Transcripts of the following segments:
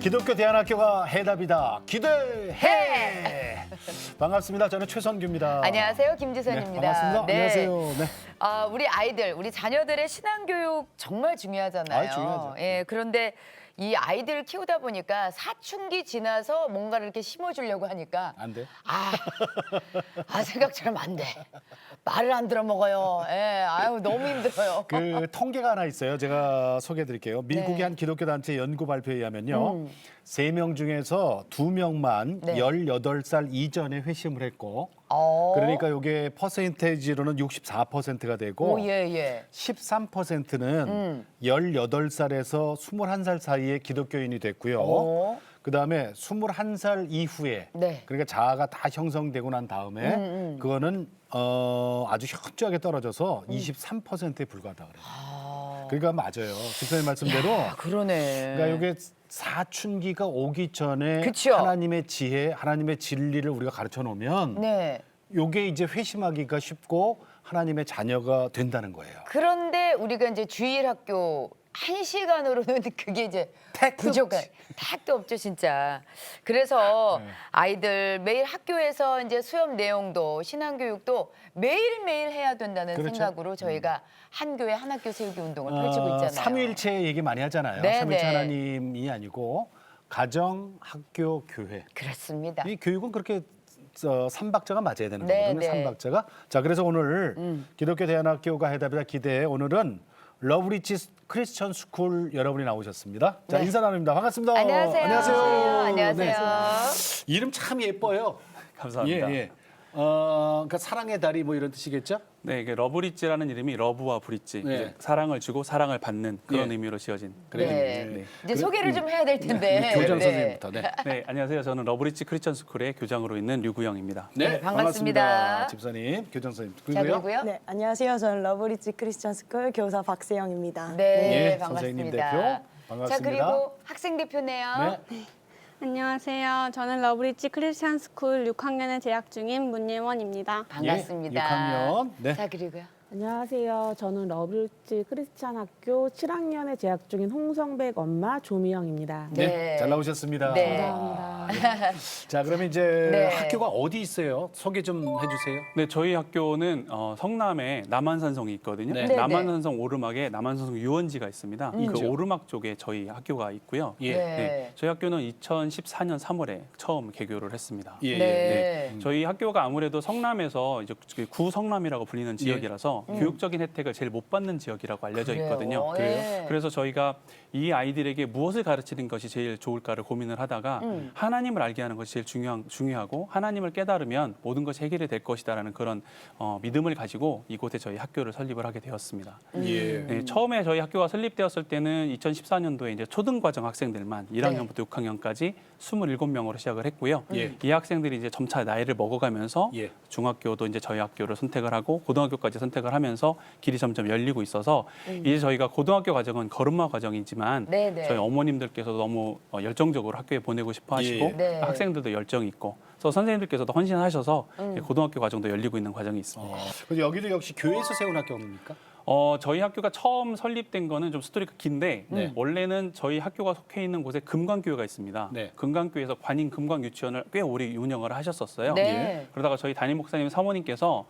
기독교 대안학교가 해답이다. 기대해. 반갑습니다. 저는 최선규입니다. 안녕하세요, 김지선입니다. 네, 반갑습니다. 네. 안녕하세요. 네. 우리 아이들, 우리 자녀들의 신앙교육 정말 중요하잖아요. 중요하죠. 예, 그런데 이 아이들을 키우다 보니까 사춘기 지나서 뭔가를 이렇게 심어주려고 하니까 안 돼? 생각처럼 안 돼. 말을 안 들어 먹어요. 예, 아유 너무 힘들어요. 그 통계가 하나 있어요. 제가 소개해드릴게요. 미국의 네. 한 기독교 단체 연구 발표에 의하면요. 3명 중에서 2명만 네. 18살 이전에 회심을 했고 그러니까 이게 퍼센테이지로는 64%가 되고 오, 예. 13%는 18살에서 21살 사이에 기독교인이 됐고요. 오. 그다음에 21살 이후에 네. 그러니까 자아가 다 형성되고 난 다음에 그거는 아주 현저하게 떨어져서 23%에 불과하다 그래요. 그러니까 맞아요. 집사님 말씀대로 그러네. 그러니까 이게 사춘기가 오기 전에 그쵸. 하나님의 지혜, 하나님의 진리를 우리가 가르쳐 놓으면 네. 요게 이제 회심하기가 쉽고 하나님의 자녀가 된다는 거예요. 그런데 우리가 이제 주일 학교 1시간으로는 그게 이제 부족한 택도 없죠 진짜. 그래서 아이들 매일 학교에서 이제 수업 내용도 신앙교육도 매일매일 해야 된다는 그렇죠. 생각으로 저희가 한 교회 한 학교 세우기 운동을 펼치고 있잖아요. 삼위일체 얘기 많이 하잖아요. 네, 삼위일체 네. 하나님이 아니고 가정, 학교, 교회. 그렇습니다. 이 교육은 그렇게 삼박자가 맞아야 되는 네, 거거든요. 네. 삼박자가. 자, 그래서 오늘 기독교 대안학교가 해답이다 기대해 오늘은 러브리치 크리스천 스쿨 여러분이 나오셨습니다. 자, 네. 인사 나눕니다. 반갑습니다. 안녕하세요. 안녕하세요. 네. 이름 참 예뻐요. 감사합니다. 예. 그러니까 사랑의 달이 뭐 이런 뜻이겠죠? 네, 이게 러브리지라는 이름이 러브와 브릿지, 네. 이제 사랑을 주고 사랑을 받는 그런 예. 의미로 지어진. 그래요. 네. 네. 이제 소개를 좀 해야 될 텐데. 교장 네. 선생님부터. 네. 네, 안녕하세요. 저는 러브리지 크리스천 스쿨의 교장으로 있는 류구영입니다. 네, 반갑습니다. 집사님, 교장 선생님. 자, 그리고요. 네, 안녕하세요. 저는 러브리치 크리스천 스쿨 교사 박세영입니다. 네, 예, 선생님 반갑습니다. 대표. 반갑습니다. 자, 그리고 학생 대표네요. 네. 안녕하세요. 저는 러브리치 크리스찬 스쿨 6학년에 재학 중인 문예원입니다. 반갑습니다. 예, 6학년. 네. 자, 그리고요. 안녕하세요. 저는 러브리치 크리스찬 학교 7학년에 재학 중인 홍성백 엄마 조미영입니다. 네. 잘 나오셨습니다. 네. 감사합니다. 자, 그러면 이제 네. 학교가 어디 있어요? 소개 좀 해주세요. 네, 저희 학교는 성남에 남한산성이 있거든요. 네. 네, 남한산성 오르막에 남한산성 유원지가 있습니다. 그 있죠. 오르막 쪽에 저희 학교가 있고요. 예. 네. 저희 학교는 2014년 3월에 처음 개교를 했습니다. 예. 네. 저희 학교가 아무래도 성남에서 이제 구성남이라고 불리는 지역이라서 교육적인 혜택을 제일 못 받는 지역이라고 알려져 그래요? 있거든요. 예. 그래서 저희가 이 아이들에게 무엇을 가르치는 것이 제일 좋을까를 고민을 하다가 하나님을 알게 하는 것이 제일 중요하고 하나님을 깨달으면 모든 것이 해결이 될 것이다라는 그런 믿음을 가지고 이곳에 저희 학교를 설립을 하게 되었습니다. 예. 네, 처음에 저희 학교가 설립되었을 때는 2014년도에 이제 초등과정 학생들만 1학년부터 6학년까지 27명으로 시작을 했고요. 예. 이 학생들이 이제 점차 나이를 먹어가면서 예. 중학교도 이제 저희 학교를 선택을 하고 고등학교까지 선택을 하면서 길이 점점 열리고 있어서 이제 저희가 고등학교 과정은 걸음마 과정이지만 네, 네. 저희 어머님들께서도 너무 열정적으로 학교에 보내고 싶어 하시고 예. 네. 학생들도 열정이 있고 그래서 선생님들께서도 헌신하셔서 고등학교 과정도 열리고 있는 과정이 있습니다. 그래서 여기도 역시 교회에서 세운 학교입니까? 저희 학교가 처음 설립된 거는 좀 스토리가 긴데 네. 원래는 저희 학교가 속해 있는 곳에 금강교회가 있습니다. 네. 금강교회에서 관인 금강유치원을 꽤 오래 운영을 하셨었어요. 네. 그러다가 저희 담임 목사님 사모님께서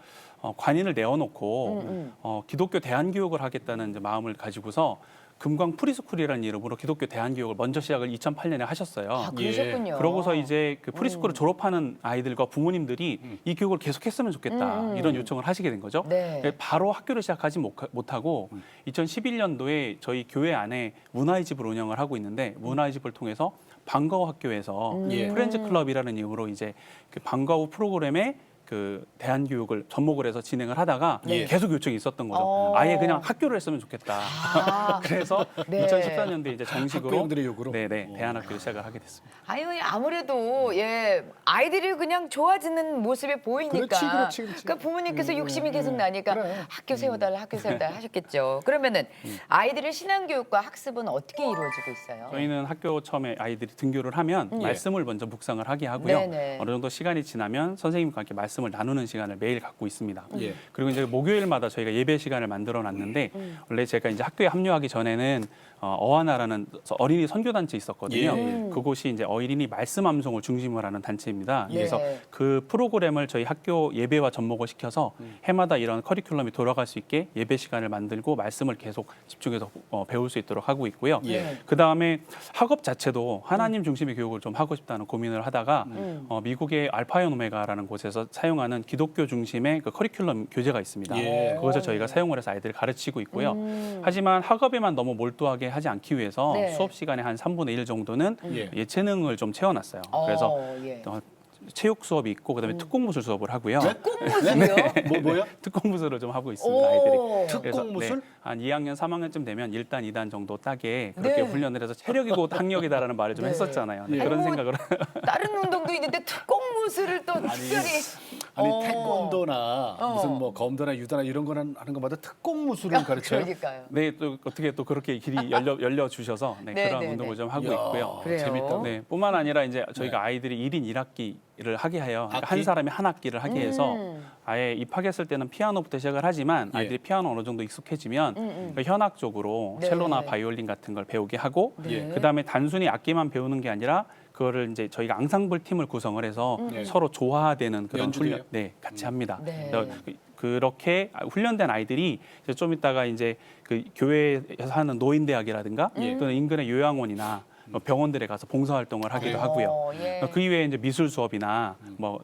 관인을 내어놓고 기독교 대안교육을 하겠다는 이제 마음을 가지고서 금강 프리스쿨이라는 이름으로 기독교 대안교육을 먼저 시작을 2008년에 하셨어요. 아, 그러셨군요. 그러고서 이제 그 프리스쿨을 졸업하는 아이들과 부모님들이 이 교육을 계속했으면 좋겠다 이런 요청을 하시게 된 거죠. 네. 바로 학교를 시작하지 못하고 2011년도에 저희 교회 안에 문화의 집을 운영을 하고 있는데 문화의 집을 통해서 방과후 학교에서 예. 프렌즈 클럽이라는 이름으로 이제 그 방과후 프로그램에 그 대안교육을 접목을 해서 진행을 하다가 네. 계속 요청이 있었던 거죠. 어. 아예 그냥 학교를 했으면 좋겠다. 그래서 네. 2014년도에 이제 정식으로 학부형들의 요구로? 네네 대안학교를 시작을 하게 됐습니다. 아유, 아무래도 아이들이 그냥 좋아지는 모습이 보이니까. 그렇지. 그러니까 부모님께서 욕심이 계속 나니까 그래. 학교 세워달라 하셨겠죠. 그러면은 아이들의 신앙교육과 학습은 어떻게 이루어지고 있어요? 저희는 학교 처음에 아이들이 등교를 하면 말씀을 먼저 묵상을 하게 하고요. 네네. 어느 정도 시간이 지나면 선생님과 함께 말씀을 말씀을 나누는 시간을 매일 갖고 있습니다. 예. 그리고 이제 목요일마다 저희가 예배 시간을 만들어 놨는데 원래 제가 이제 학교에 합류하기 전에는 어하나라는 어린이 선교단체 있었거든요. 예. 그곳이 이제 어린이 말씀 암송을 중심으로 하는 단체입니다. 예. 그래서 그 프로그램을 저희 학교 예배와 접목을 시켜서 해마다 이런 커리큘럼이 돌아갈 수 있게 예배 시간을 만들고 말씀을 계속 집중해서 배울 수 있도록 하고 있고요. 예. 그 다음에 학업 자체도 하나님 중심의 교육을 좀 하고 싶다는 고민을 하다가 미국의 알파연 오메가라는 곳에서 사용하는 기독교 중심의 그 커리큘럼 교재가 있습니다. 예. 그것을 저희가 사용을 해서 아이들을 가르치고 있고요. 하지만 학업에만 너무 몰두하게 하지 않기 위해서 네. 수업 시간의 한 3분의 1 정도는 예. 예체능을 좀 채워놨어요. 그래서 예. 체육 수업이 있고 그다음에 특공무술 수업을 하고요. 특공무술이요? 뭐요? 특공무술을 좀 하고 있습니다. 아이들이. 그래서, 특공무술? 한 2학년, 3학년쯤 되면 1단, 2단 정도 따게 그렇게 네. 훈련을 해서 체력이고 학력이다라는 말을 좀 네. 했었잖아요. 예. 그런 아니, 뭐 생각을 다른 운동도 있는데 특공무술을 또 특별히 아니 태권도나 무슨 뭐 검도나 유도나 이런 거는 하는 것마다 특공무술을 가르쳐요. 그러니까요. 네, 또 어떻게 또 그렇게 길이 열려 주셔서 네, 네, 그런 네, 운동을 네. 좀 하고 이야, 있고요. 그래요? 재밌다. 네, 뿐만 아니라 이제 저희가 아이들이 1인 1학기를 하게 해요. 그러니까 학기? 한 사람이 한 학기를 하게 해서 아예 입학했을 때는 피아노부터 시작을 하지만 예. 아이들이 피아노 어느 정도 익숙해지면 그러니까 현악적으로 네. 첼로나 바이올린 같은 걸 배우게 하고 예. 그다음에 단순히 악기만 배우는 게 아니라 그거를 이제 저희가 앙상블 팀을 구성을 해서 네. 서로 조화되는 그런 연주도요? 훈련, 네, 같이 합니다. 네. 그래서 그렇게 훈련된 아이들이 이제 좀 이따가 이제 그 교회에서 하는 노인대학이라든가 예. 또는 인근의 요양원이나 병원들에 가서 봉사활동을 하기도 하고요. 예. 그 이외에 이제 미술 수업이나 뭐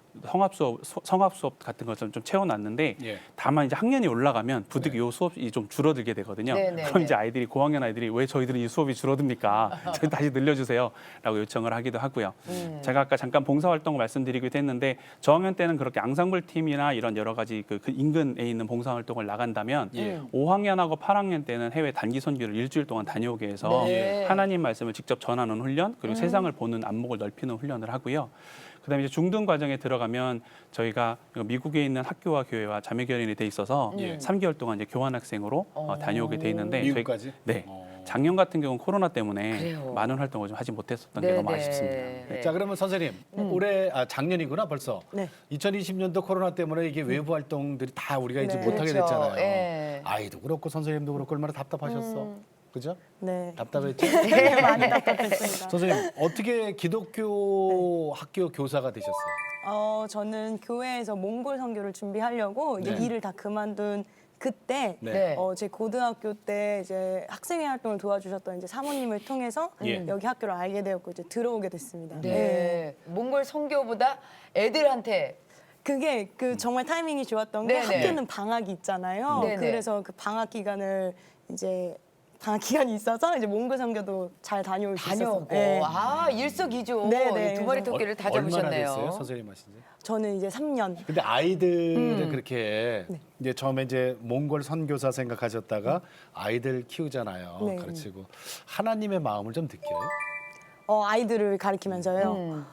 성악 수업 같은 것을 좀 채워놨는데 예. 다만 이제 학년이 올라가면 부득이 요 수업이 좀 줄어들게 되거든요. 네, 네, 그럼 네. 이제 아이들이 고학년 아이들이 왜 저희들은 이 수업이 줄어듭니까? 저희 다시 늘려주세요라고 요청을 하기도 하고요. 제가 아까 잠깐 봉사활동을 말씀드리기도 했는데 저학년 때는 그렇게 앙상블 팀이나 이런 여러 가지 그 인근에 있는 봉사활동을 나간다면 예. 5학년하고 8학년 때는 해외 단기 선교를 일주일 동안 다녀오게 해서 네. 하나님 말씀을 직접 전하는 훈련 그리고 세상을 보는 안목을 넓히는 훈련을 하고요. 그다음에 이제 중등 과정에 들어가면 저희가 미국에 있는 학교와 교회와 자매결연이 돼 있어서 예. 3개월 동안 이제 교환학생으로 다녀오게 돼 있는데 미국까지? 네. 작년 같은 경우는 코로나 때문에 그래요. 많은 활동을 좀 하지 못했었던 게 네, 너무 네. 아쉽습니다. 네. 자 그러면 선생님 올해 작년이구나 벌써. 네. 2020년도 코로나 때문에 이게 외부 활동들이 다 우리가 이제 네. 못하게 그렇죠. 됐잖아요. 예. 아이도 그렇고 선생님도 그렇고 얼마나 답답하셨어. 그죠? 네. 답답했죠? 네, 많이 답답했습니다. 선생님 어떻게 기독교 학교 교사가 되셨어요? 저는 교회에서 몽골 선교를 준비하려고 이제 네. 일을 다 그만둔 그때 네. 제 고등학교 때 이제 학생회 활동을 도와주셨던 이제 사모님을 통해서 예. 여기 학교를 알게 되었고 이제 들어오게 됐습니다. 네. 몽골 선교보다 애들한테 그게 그 정말 타이밍이 좋았던 게 네네. 학교는 방학이 있잖아요. 네네. 그래서 그 방학 기간을 이제 방학 기간이 있어서 이제 몽골 선교도 잘 다녀올 수 있었어요. 다녀오고 네. 아 일석이조 네. 두 마리 토끼를 다 얼마나 잡으셨네요. 됐어요, 선생님 하신 지? 저는 이제 3년. 근데 아이들을 그렇게 이제 처음에 이제 몽골 선교사 생각하셨다가 아이들 키우잖아요. 네. 가르치고 하나님의 마음을 좀 느껴요. 아이들을 가리키면서요. 음.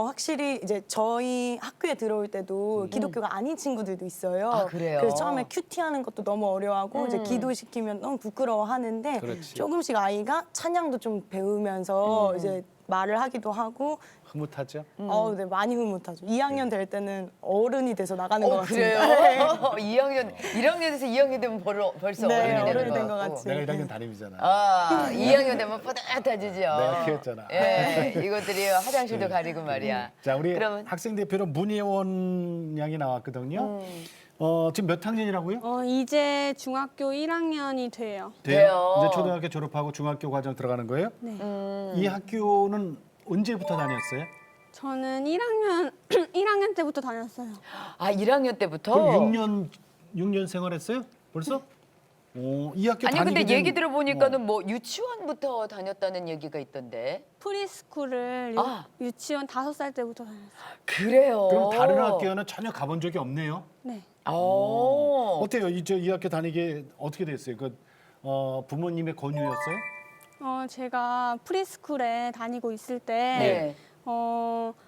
확실히 이제 저희 학교에 들어올 때도 기독교가 아닌 친구들도 있어요. 아, 그래요? 그래서 처음에 큐티하는 것도 너무 어려워하고 이제 기도시키면 너무 부끄러워하는데 그렇지. 조금씩 아이가 찬양도 좀 배우면서 이제 말을 하기도 하고 흐뭇하죠? 네, 많이 흐뭇하죠. 2학년 될 때는 어른이 돼서 나가는 것 그래요? 같습니다. 2학년 1학년에서 2학년 되면 벌써 네, 어른이 되는 어른이 것 된 것 같고. 같이. 내가 1학년 담임이잖아. 아, 2학년 되면 뿌듯하지죠. 내가 키웠잖아. 예, 이것들이 화장실도 가리고 말이야. 자, 우리 그러면 학생 대표로 문예원 양이 나왔거든요. 지금 몇 학년이라고요? 이제 중학교 1학년이 돼요. 돼요. 이제 초등학교 졸업하고 중학교 과정 들어가는 거예요? 네. 이 학교는 언제부터 다녔어요? 저는 1학년 때부터 다녔어요. 아, 1학년 때부터? 그럼 6년 생활했어요? 벌써? 이 학교 아니 근데 다니게 된- 얘기 들어보니까는 뭐 유치원부터 다녔다는 얘기가 있던데. 프리스쿨을 아. 유치원 5살 때부터 다녔어요. 그래요. 그럼 다른 학교는 전혀 가본 적이 없네요. 네. 어때요? 이 학교 다니게 어떻게 됐어요? 부모님의 권유였어요? 제가 프리스쿨에 다니고 있을 때 네.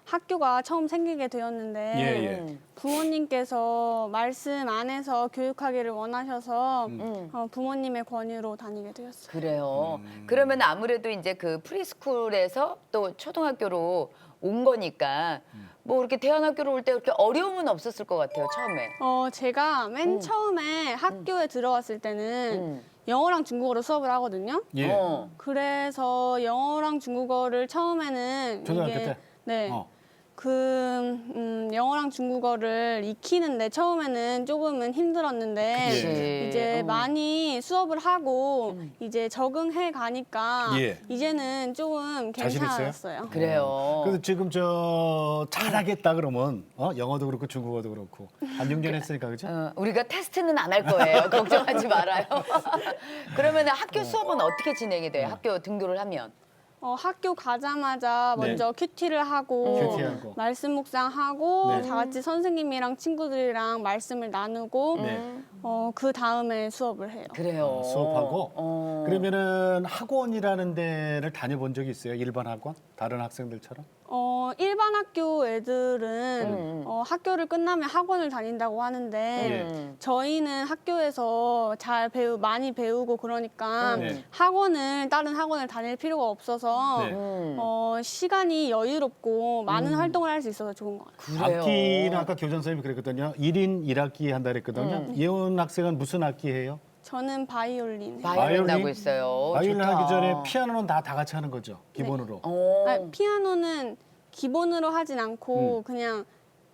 학교가 처음 생기게 되었는데 예. 부모님께서 말씀 안에서 교육하기를 원하셔서 음. 부모님의 권유로 다니게 되었어요. 그래요. 그러면 아무래도 이제 그 프리스쿨에서 또 초등학교로 온 거니까 뭐 이렇게 대안학교로 올 때 그렇게 어려움은 없었을 것 같아요, 처음에. 제가 맨 처음에 학교에 들어왔을 때는 영어랑 중국어로 수업을 하거든요. 예. 그래서 영어랑 중국어를 처음에는 초등학교 때? 네. 어. 영어랑 중국어를 익히는데 처음에는 조금은 힘들었는데 그치. 이제 많이 수업을 하고 이제 적응해 가니까 예. 이제는 조금 자신 있어요? 괜찮았어요. 그래요. 그래서 지금 저 잘하겠다 그러면 영어도 그렇고 중국어도 그렇고 한 6년 했으니까 그죠? 우리가 테스트는 안 할 거예요. 걱정하지 말아요. 그러면 학교 수업은 어떻게 진행이 돼요? 학교 등교를 하면? 학교 가자마자 네. 먼저 큐티를 하고 큐티하고. 말씀 묵상하고 네. 다 같이 선생님이랑 친구들이랑 말씀을 나누고 네. 그 다음에 수업을 해요. 그래요. 수업하고 그러면은 학원이라는 데를 다녀본 적이 있어요? 일반 학원? 다른 학생들처럼? 일반 학교 애들은 학교를 끝나면 학원을 다닌다고 하는데 예. 저희는 학교에서 많이 배우고 그러니까 네. 다른 학원을 다닐 필요가 없어서 네. 시간이 여유롭고 많은 활동을 할 수 있어서 좋은 것 같아요. 그래요. 악기는 아까 교장 선생님이 그랬거든요. 1인 1학기 한다 그랬거든요. 예원 학생은 무슨 악기 해요? 저는 바이올린. 바이올린 하고 있어요. 바이올린 좋다. 하기 전에 피아노는 다 같이 하는 거죠, 기본으로. 피아노는 기본으로 하진 않고 그냥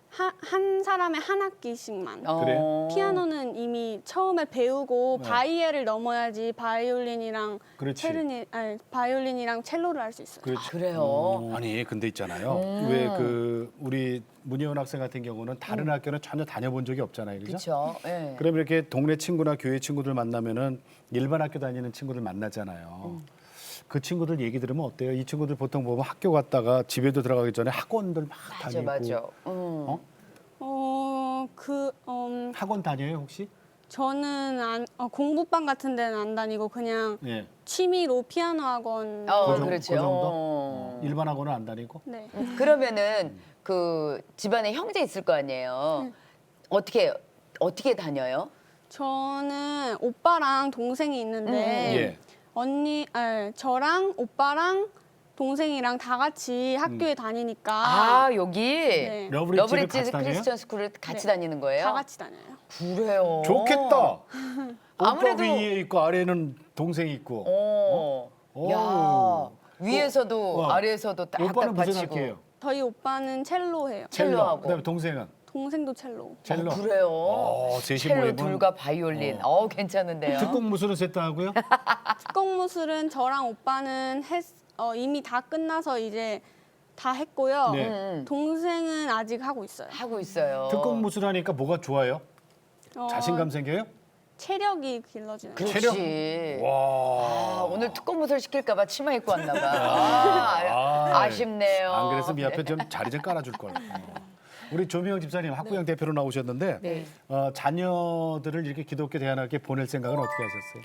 한 사람의 한 학기씩만. 그래요? 피아노는 이미 처음에 배우고 네. 바이엘을 넘어야지 그렇지. 바이올린이랑 첼로를 할 수 있어요. 그렇지. 그래요. 아니 근데 있잖아요. 왜 그 우리 문예원 학생 같은 경우는 다른 학교는 전혀 다녀본 적이 없잖아요, 그죠? 그렇죠. 예. 그럼 이렇게 동네 친구나 교회 친구들 만나면은 일반 학교 다니는 친구들 만나잖아요. 그 친구들 얘기 들으면 어때요? 이 친구들 보통 보면 학교 갔다가 집에도 들어가기 전에 학원들 막 맞아, 다니고. 맞아. 학원 다녀요 혹시? 저는 공부방 같은 데는 안 다니고 그냥 예. 취미로 피아노 학원. 그 정도? 일반 학원은 안 다니고? 네. 그러면은 그 집안에 형제 있을 거 아니에요. 어떻게 다녀요? 저는 오빠랑 동생이 있는데 예. 저랑 오빠랑 동생이랑 다 같이 학교에 다니니까 아 여기 네. 러브리지를 같이 러브리지 다녀요? 크리스천 스쿨을 같이 네. 다니는 거예요? 다 같이 다녀요. 그래요. 좋겠다. 아무래도- 오빠 위에 있고 아래는 동생이 있고. 오. 야 위에서도 어. 아래에서도 딱 오빠는 무슨 받치고. 학기예요? 저희 오빠는 첼로 해요. 첼로하고. 그다음에 동생은 동생도 첼로. 첼로. 그래요. 셋이 첼로 모이면 둘과 바이올린. 괜찮은데요. 특공 무술은 셋 다 하고요? 특공무술은 저랑 오빠는 이미 다 끝나서 이제 다 했고요. 네. 동생은 아직 하고 있어요. 하고 있어요. 특공 무술 하니까 뭐가 좋아요? 자신감 생겨요? 체력이 길러지는. 그렇지. 체력? 아, 오늘 특공무술 시킬까봐 치마 입고 왔나 봐. 아쉽네요. 안 그래서 미 앞에 좀 자리 좀 깔아줄 걸. 우리 조미영 집사님 학부형 대표로 나오셨는데 네. 자녀들을 이렇게 기독교 대안학교에 보낼 생각은 어떻게 하셨어요?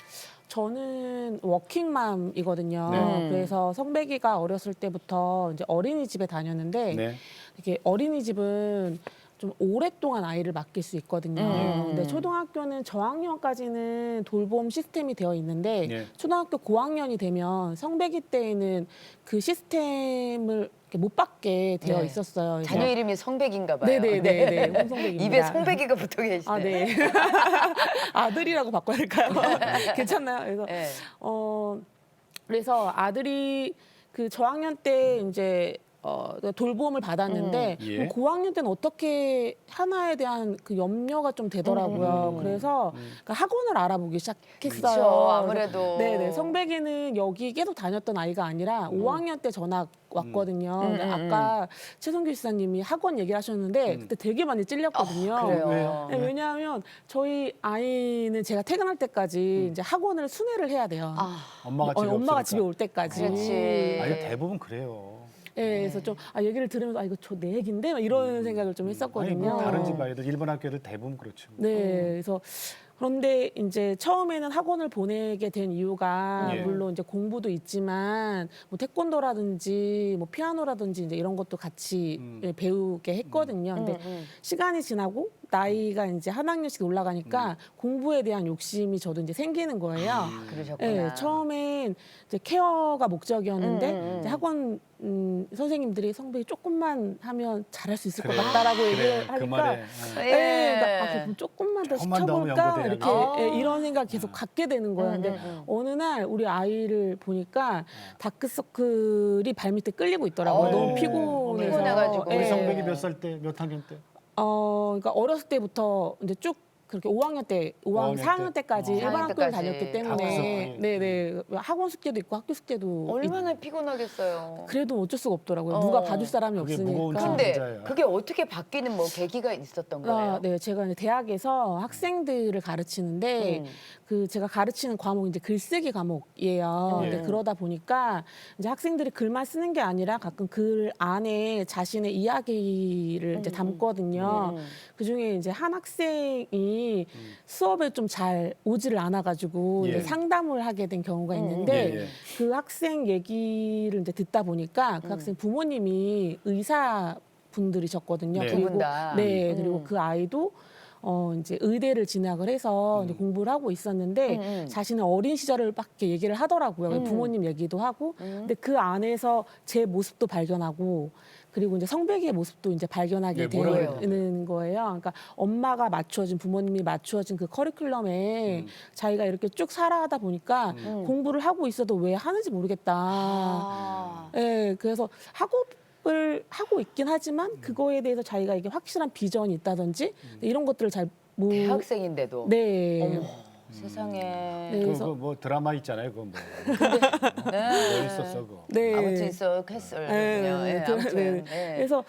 저는 워킹맘이거든요. 네. 그래서 성배기가 어렸을 때부터 이제 어린이집에 다녔는데 네. 이게 어린이집은 좀 오랫동안 아이를 맡길 수 있거든요. 근데 초등학교는 저학년까지는 돌봄 시스템이 되어 있는데 네. 초등학교 고학년이 되면 성배기 때에는 그 시스템을 이렇게 못 받게 되어 네. 있었어요. 그래서 자녀 이름이 성백인가 봐요. 네네네. 홍성백입니다. 입에 성백이가 붙어 계시네. 아, 네. 아들이라고 바꿔야 될까요? 괜찮나요? 그래서 네. 그래서 아들이 그 저학년 때 이제 돌봄을 받았는데 예. 뭐 고학년 때는 어떻게 하나에 대한 그 염려가 좀 되더라고요. 그래서 그러니까 학원을 알아보기 시작했어요. 그렇죠. 아무래도. 네네. 성백이는 여기 계속 다녔던 아이가 아니라 5학년 때 전학 왔거든요. 근데 아까 최성규 지사님이 학원 얘기를 하셨는데 그때 되게 많이 찔렸거든요. 그래요. 왜요? 네, 왜냐하면 저희 아이는 제가 퇴근할 때까지 이제 학원을 순회를 해야 돼요. 엄마가 집에 엄마가 없으니까. 집에 올 때까지. 그렇지. 아니 대부분 그래요. 네, 그래서 좀 얘기를 들으면서 이거 저 내 얘긴데 막 이런 생각을 좀 아니 했었거든요. 뭐 다른 집 아이들 일반 학교들 대부분 그렇죠. 네, 그래서 그런데 이제 처음에는 학원을 보내게 된 이유가 예. 물론 이제 공부도 있지만 뭐 태권도라든지 뭐 피아노라든지 이제 이런 것도 같이 배우게 했거든요. 근데 시간이 지나고 나이가 이제 한 학년씩 올라가니까 공부에 대한 욕심이 저도 이제 생기는 거예요. 그러셨구나. 네, 처음엔 이제 케어가 목적이었는데 이제 학원 선생님들이 성백이 조금만 하면 잘할 수 있을 것 같다라고 그래, 얘기를 그 하니까 말에 네, 그러니까 그럼 조금만 더 조금만 더 하면 시켜볼까 연고대학이지. 이렇게 이런 생각 계속 갖게 되는 거예요. 근데 어느 날 우리 아이를 보니까 다크서클이 발밑에 끌리고 있더라고요. 너무 피곤해서. 피곤해가지고. 우리 예. 성백이 몇 살 때, 몇 학년 때? 그러니까 어렸을 때부터 이제 쭉 그렇게 5학년 때, 5학년, 5학년 4학년 때까지 때. 일반 4학년 학교를 때까지. 다녔기 때문에 다크서클이. 네네 학원 숙제도 있고 학교 숙제도 얼마나 피곤하겠어요. 그래도 어쩔 수가 없더라고요. 누가 봐줄 사람이 그게 없으니까. 무거운 근데 진짜예요. 그게 어떻게 바뀌는 뭐 계기가 있었던 거예요? 네, 제가 이제 대학에서 학생들을 가르치는데 그 제가 가르치는 과목이 이제 글쓰기 과목이에요. 근데 그러다 보니까 이제 학생들이 글만 쓰는 게 아니라 가끔 글 안에 자신의 이야기를 이제 담거든요. 그 중에 이제 한 학생이 수업에 좀 잘 오지를 않아가지고 예. 이제 상담을 하게 된 경우가 있는데 예, 예. 그 학생 얘기를 이제 듣다 보니까 그 학생 부모님이 의사 분들이셨거든요. 네. 두 분 다. 네, 그리고 그 아이도 이제 의대를 진학을 해서 이제 공부를 하고 있었는데 자신의 어린 시절을 밖에 얘기를 하더라고요. 부모님 얘기도 하고. 근데 그 안에서 제 모습도 발견하고 그리고 이제 성백이의 모습도 이제 발견하게 네, 뭐라고 되는 거예요. 그러니까 엄마가 맞춰준 부모님이 맞춰준 그 커리큘럼에 자기가 이렇게 쭉 살아가다 보니까 공부를 하고 있어도 왜 하는지 모르겠다. 아. 네, 그래서 학업을 하고 있긴 하지만 그거에 대해서 자기가 이게 확실한 비전이 있다든지 이런 것들을 잘 못. 대학생인데도. 네. 어머, 세상에. 네. 그래서- 뭐 드라마 있잖아요. 그거 뭐. 네. 뭐 있었어, 그거. 네. 아무튼 있어 했을 그냥. 예, 아무튼. 예. 그래서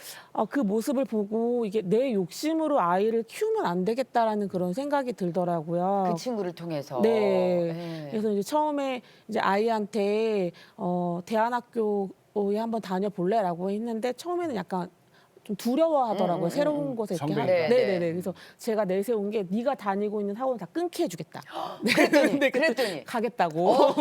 그 모습을 보고 이게 내 욕심으로 아이를 키우면 안 되겠다라는 그런 생각이 들더라고요. 그 친구를 통해서. 네. 예. 그래서 이제 처음에 이제 아이한테 대안학교에 한번 다녀볼래라고 했는데 처음에는 약간 좀 두려워하더라고요. 새로운 곳에 이렇게 선배가. 네, 네네네. 네. 그래서 제가 내세운 게 네가 다니고 있는 학원 다 끊게 해주겠다. 그랬더니. 가겠다고.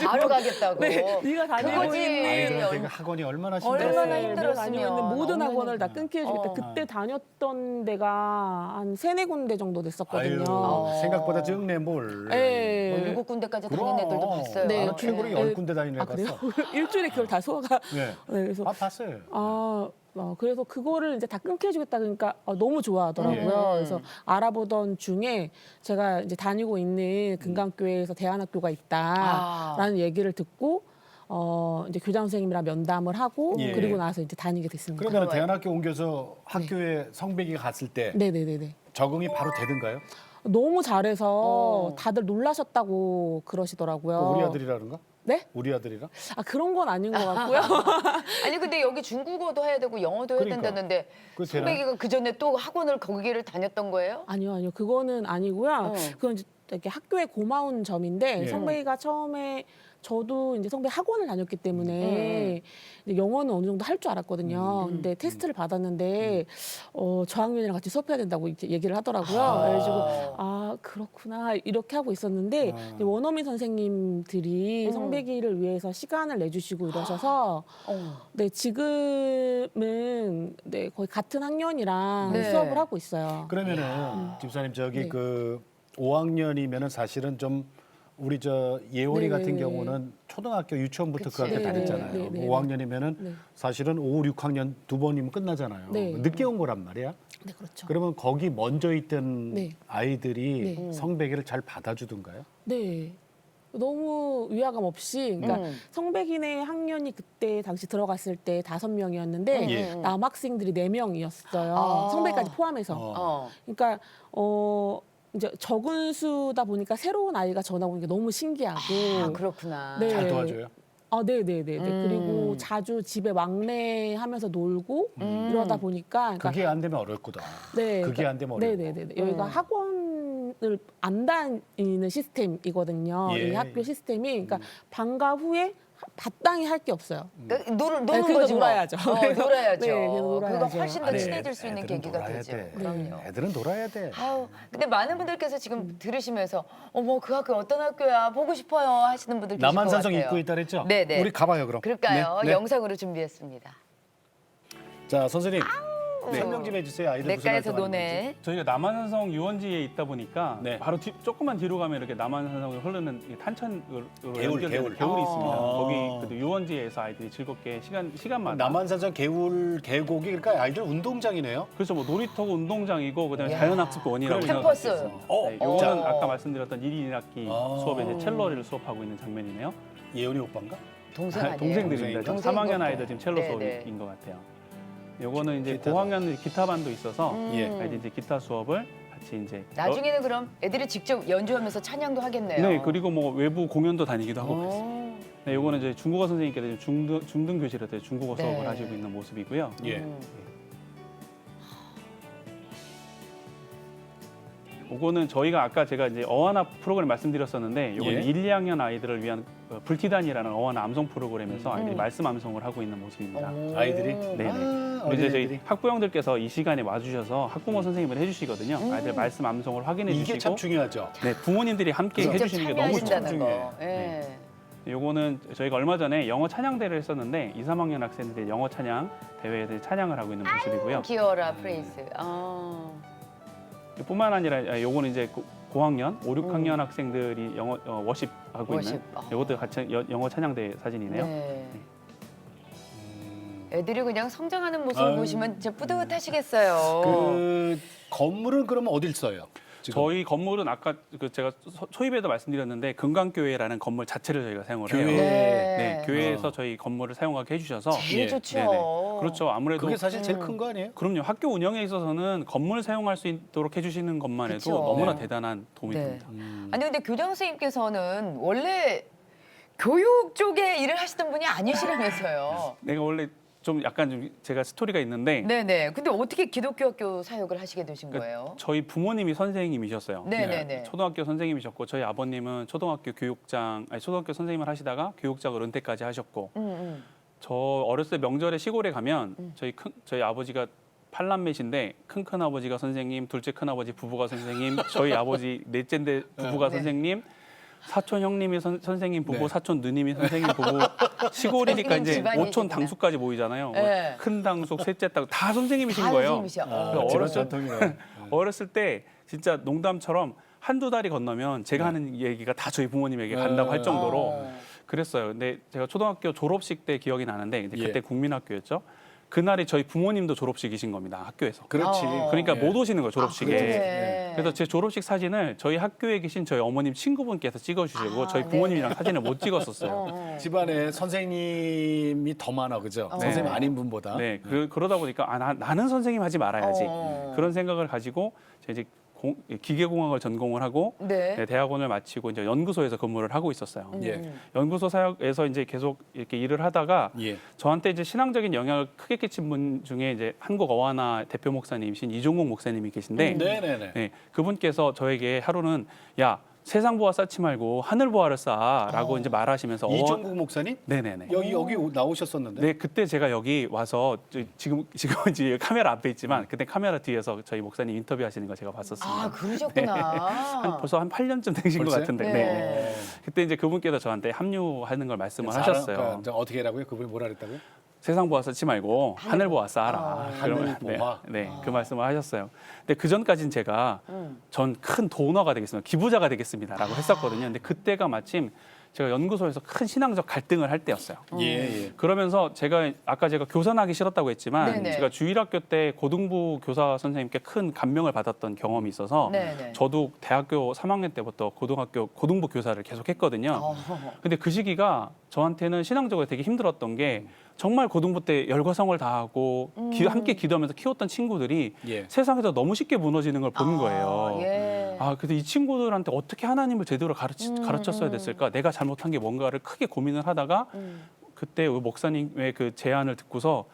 바로 가겠다고. 네, 네가 다니고 그거지. 있는 아이들한테 그 학원이 얼마나 얼마나 힘들었어요. 내가 힘들었으면. 다니고 있는 모든 어머니. 학원을 다 끊게 해주겠다. 어. 그때 다녔던 데가 한 3-4군데 정도 됐었거든요. 아유, 생각보다 적네 뭘. 네. 뭐 7군데까지 그럼. 다닌 애들도 봤어요. 네, 나는 최고로 네. 10군데 다니는 애 아, 그래요? 봤어. 일주일에 그걸 다 소화가. 네. 네, 그래서 봤어요. 그래서 그거를 이제 다 끊게 해주겠다 그러니까 너무 좋아하더라고요. 그래서 알아보던 중에 제가 이제 다니고 있는 금강교회에서 대안학교가 있다라는 얘기를 듣고 이제 교장 선생님이랑 면담을 하고 예. 그리고 나서 이제 다니게 됐습니다. 그러면 대안학교 옮겨서 학교에 성백이가 갔을 때 네네네네. 적응이 바로 되든가요? 너무 잘해서 다들 놀라셨다고 그러시더라고요. 우리 아들이라는가? 네? 우리 아들이랑? 그런 건 아닌 것 같고요. 아니 근데 여기 중국어도 해야 되고 영어도 해야 그러니까. 된다는데 그 되나? 선배기가 그 전에 또 학원을 거기를 다녔던 거예요? 아니요. 그거는 아니고요. 그건 이제 이렇게 학교에 고마운 점인데 예. 성배이가 처음에 저도 이제 성배 학원을 다녔기 때문에 이제 영어는 어느 정도 할 줄 알았거든요. 근데 테스트를 받았는데 저학년이랑 같이 수업해야 된다고 이제 얘기를 하더라고요. 그래가지고 그렇구나 이렇게 하고 있었는데 이제 원어민 선생님들이 성배기를 위해서 시간을 내주시고 이러셔서 네 지금은 네 거의 같은 학년이랑 네. 수업을 하고 있어요. 그러면은 집사님 저기 네. 그 5학년이면은 사실은 좀 우리 저 예원이 네. 같은 경우는 초등학교 유치원부터 그 학교 그치. 다녔잖아요. 네, 네, 네. 5학년이면은 네. 사실은 5, 6학년 두 번이면 끝나잖아요. 네. 늦게 온 거란 말이야. 네 그렇죠. 그러면 거기 먼저 있던 네. 아이들이 네. 성배기를 잘 받아주던가요? 네. 너무 위화감 없이 그러니까 성백이네 학년이 그때 당시 들어갔을 때 5명이었는데 예. 남학생들이 4명이었어요. 아. 성백까지 포함해서. 어. 그러니까 이제 적은 수다 보니까 새로운 아이가 전학 오는 게 너무 신기하고. 아 그렇구나. 네. 잘 도와줘요? 네네네. 그리고 자주 집에 왕래하면서 놀고 이러다 보니까. 그러니까 그게 안 되면 어렵거든. 네, 그게 안 되면 어려워. 네네네. 여기가 학원을 안 다니는 시스템이거든요. 예. 이 학교 시스템이. 그러니까 방과 후에 마땅히 할 게 없어요. 그러니까 노는 그래서 거지 뭐. 놀아야죠. 놀아야죠. 네, 그래서 놀아야죠. 그거 훨씬 더 네. 친해질 수 있는 애들은 계기가 놀아야 되죠. 돼. 그럼요. 애들은 놀아야 돼. 아우, 근데 많은 분들께서 지금 들으시면서 어머 그 학교 어떤 학교야 보고 싶어요 하시는 분들 계실 것 같아요. 남한산성 입구 있다 그랬죠? 네네. 우리 가봐요 그럼. 그럴까요? 네, 네. 영상으로 준비했습니다. 자 선생님 설명 좀 해주세요. 아이들 무슨 냇가에서 활동하는 노네. 저희가 남한산성 유원지에 있다 보니까 네. 바로 조금만 뒤로 가면 이렇게 남한산성을 흐르는 이 탄천으로 개울, 연결되는 개울. 개울이 있습니다. 아. 거기 그래도 유원지에서 아이들이 즐겁게 시간마다 남한산성 개울 계곡이 그러니까 아이들 운동장이네요. 그렇죠. 뭐 놀이터고 운동장이고 그다음에 야. 자연학습원이라고 캠퍼스. 생각할 수 있어요. 어. 네, 요거는 어. 아까 말씀드렸던 1인 1학기 아. 수업에 이제 첼로를 수업하고 있는 장면이네요. 예은이 오빠인가? 동생 아니에요? 동생들입니다. 지금 동생인 3학년 것도. 아이들 지금 첼로 네, 수업인 것 같아요. 요거는 이제 기타도. 고학년 기타반도 있어서 예. 아이들 이제 기타 수업을 같이 이제 나중에는 그럼 애들이 직접 연주하면서 찬양도 하겠네요. 네, 그리고 뭐 외부 공연도 다니기도 하고 그랬어요. 오. 네, 요거는 이제 중국어 선생님께서 중등 교실에서 중국어 네. 수업을 하시고 있는 모습이고요. 예. 요거는 저희가 아까 제가 이제 어원화 프로그램 말씀드렸었는데 요거는 예. 1, 2학년 아이들을 위한 불티단이라는 어원화 암송 프로그램에서 아이들이 말씀 암송을 하고 있는 모습입니다. 아이들이? 네네. 아, 그리고 이제 저희 어린애들이? 학부형들께서 이 시간에 와주셔서 학부모 선생님을 해주시거든요. 아이들 말씀 암송을 확인해 이게 주시고 참 중요하죠. 네, 부모님들이 함께 직접 해주시는 게 너무 참여하신다는 중요해요. 거. 예. 요거는 저희가 얼마 전에 영어 찬양대회를 했었는데 2, 3학년 학생들이 영어 찬양 대회에서 찬양을 하고 있는 모습이고요. 귀여라 프레이즈. 뿐만 아니라 요거는 이제 고학년, 5, 6학년 학생들이 영어 워십 하고 워십. 있는 요것도 같이 영어 찬양대 사진이네요. 네. 애들이 그냥 성장하는 모습을 아유. 보시면 진짜 뿌듯하시겠어요. 그 건물은 그러면 어딜 써요? 지금? 저희 건물은 아까 그 제가 초입에도 말씀드렸는데 금강교회라는 건물 자체를 저희가 사용을 교회. 해요. 네. 네, 교회에서 저희 건물을 사용하게 해주셔서 제일 예. 좋죠. 네네. 그렇죠. 아무래도 그게 사실 제일 큰 거 아니에요? 그럼요. 학교 운영에 있어서는 건물 사용할 수 있도록 해주시는 것만 해도 그쵸. 너무나 네. 대단한 도움이 네. 됩니다. 아니 근데 교장 선생님께서는 원래 교육 쪽에 일을 하시던 분이 아니시라면서요. 내가 원래 좀 약간 좀 제가 스토리가 있는데 네네. 근데 어떻게 기독교 학교 사역을 하시게 되신 그 거예요? 저희 부모님이 선생님이셨어요. 네네네. 초등학교 선생님이셨고 저희 아버님은 초등학교 초등학교 선생님을 하시다가 교육장을 은퇴까지 하셨고 저 어렸을 때 명절에 시골에 가면 저희 아버지가 8남매신데 큰 아버지가 선생님, 둘째 큰 아버지 부부가 선생님, 저희 아버지 넷째인데 부부가 네. 선생님, 사촌 형님이 선생님 부부, 네. 사촌 누님이 선생님 부부. 시골이니까 선생님 이제 집안이시구나. 오촌 당숙까지 모이잖아요. 뭐 네. 큰 당숙, 셋째 당숙 다 선생님이신 다 거예요. 선생님이셔. 그래서 집안 어렸을 전통이네. 어렸을 때 진짜 농담처럼 한두 달이 건너면 제가 하는 얘기가 다 저희 부모님에게 간다고 할 정도로 그랬어요. 근데 제가 초등학교 졸업식 때 기억이 나는데 근데 그때 예. 국민학교였죠. 그날이 저희 부모님도 졸업식이신 겁니다. 학교에서. 그렇지. 그러니까 예. 못 오시는 거예요, 졸업식에. 네. 그래서 제 졸업식 사진을 저희 학교에 계신 저희 어머님 친구분께서 찍어주시고 저희 네. 부모님이랑 사진을 못 찍었었어요. 집안에 선생님이 더 많아, 그죠? 선생님 아닌 분보다. 네, 그러다 보니까 나는 선생님 하지 말아야지 그런 생각을 가지고 제가 이제 기계공학을 전공을 하고 네. 네, 대학원을 마치고 이제 연구소에서 근무를 하고 있었어요. 예. 연구소 사역에서 이제 계속 이렇게 일을 하다가 예. 저한테 이제 신앙적인 영향을 크게 끼친 분 중에 이제 한국 어와나 대표 목사님이신 이종국 목사님이 계신데 네네네. 네, 그분께서 저에게 하루는 야 세상 보아 쌓지 말고 하늘 보아를 쌓아라고 이제 말하시면서 이종국 목사님? 네네네. 여기 나오셨었는데. 네, 그때 제가 여기 와서 지금 이제 카메라 앞에 있지만 그때 카메라 뒤에서 저희 목사님 인터뷰하시는 거 제가 봤었습니다. 아 그러셨구나. 벌써 한 8년쯤 되신 것 벌써요? 같은데. 네. 네. 그때 이제 그분께서 저한테 합류하는 걸 말씀을 하셨어요. 그러니까 이제 어떻게 하라고요? 그분이 뭐라 그랬다고요? 세상 보아 쌓지 말고 하늘 보아 쌓아라. 하늘 네, 보아. 네, 그 말씀을 하셨어요. 근데 그 전까지는 제가 전 큰 도너가 되겠습니다. 기부자가 되겠습니다라고 했었거든요. 근데 그때가 마침 제가 연구소에서 큰 신앙적 갈등을 할 때였어요. 예. 그러면서 제가 아까 제가 교사하기 싫었다고 했지만 네네. 제가 주일학교 때 고등부 교사 선생님께 큰 감명을 받았던 경험이 있어서 네네. 저도 대학교 3학년 때부터 고등부 교사를 계속 했거든요. 근데 그 시기가 저한테는 신앙적으로 되게 힘들었던 게 정말 고등부 때 열과성을 다하고 함께 기도하면서 키웠던 친구들이 예. 세상에서 너무 쉽게 무너지는 걸 보는 거예요. 예. 근데 이 친구들한테 어떻게 하나님을 제대로 가르쳤어야 됐을까? 내가 잘못한 게 뭔가를 크게 고민을 하다가 그때 우리 목사님의 그 제안을 듣고서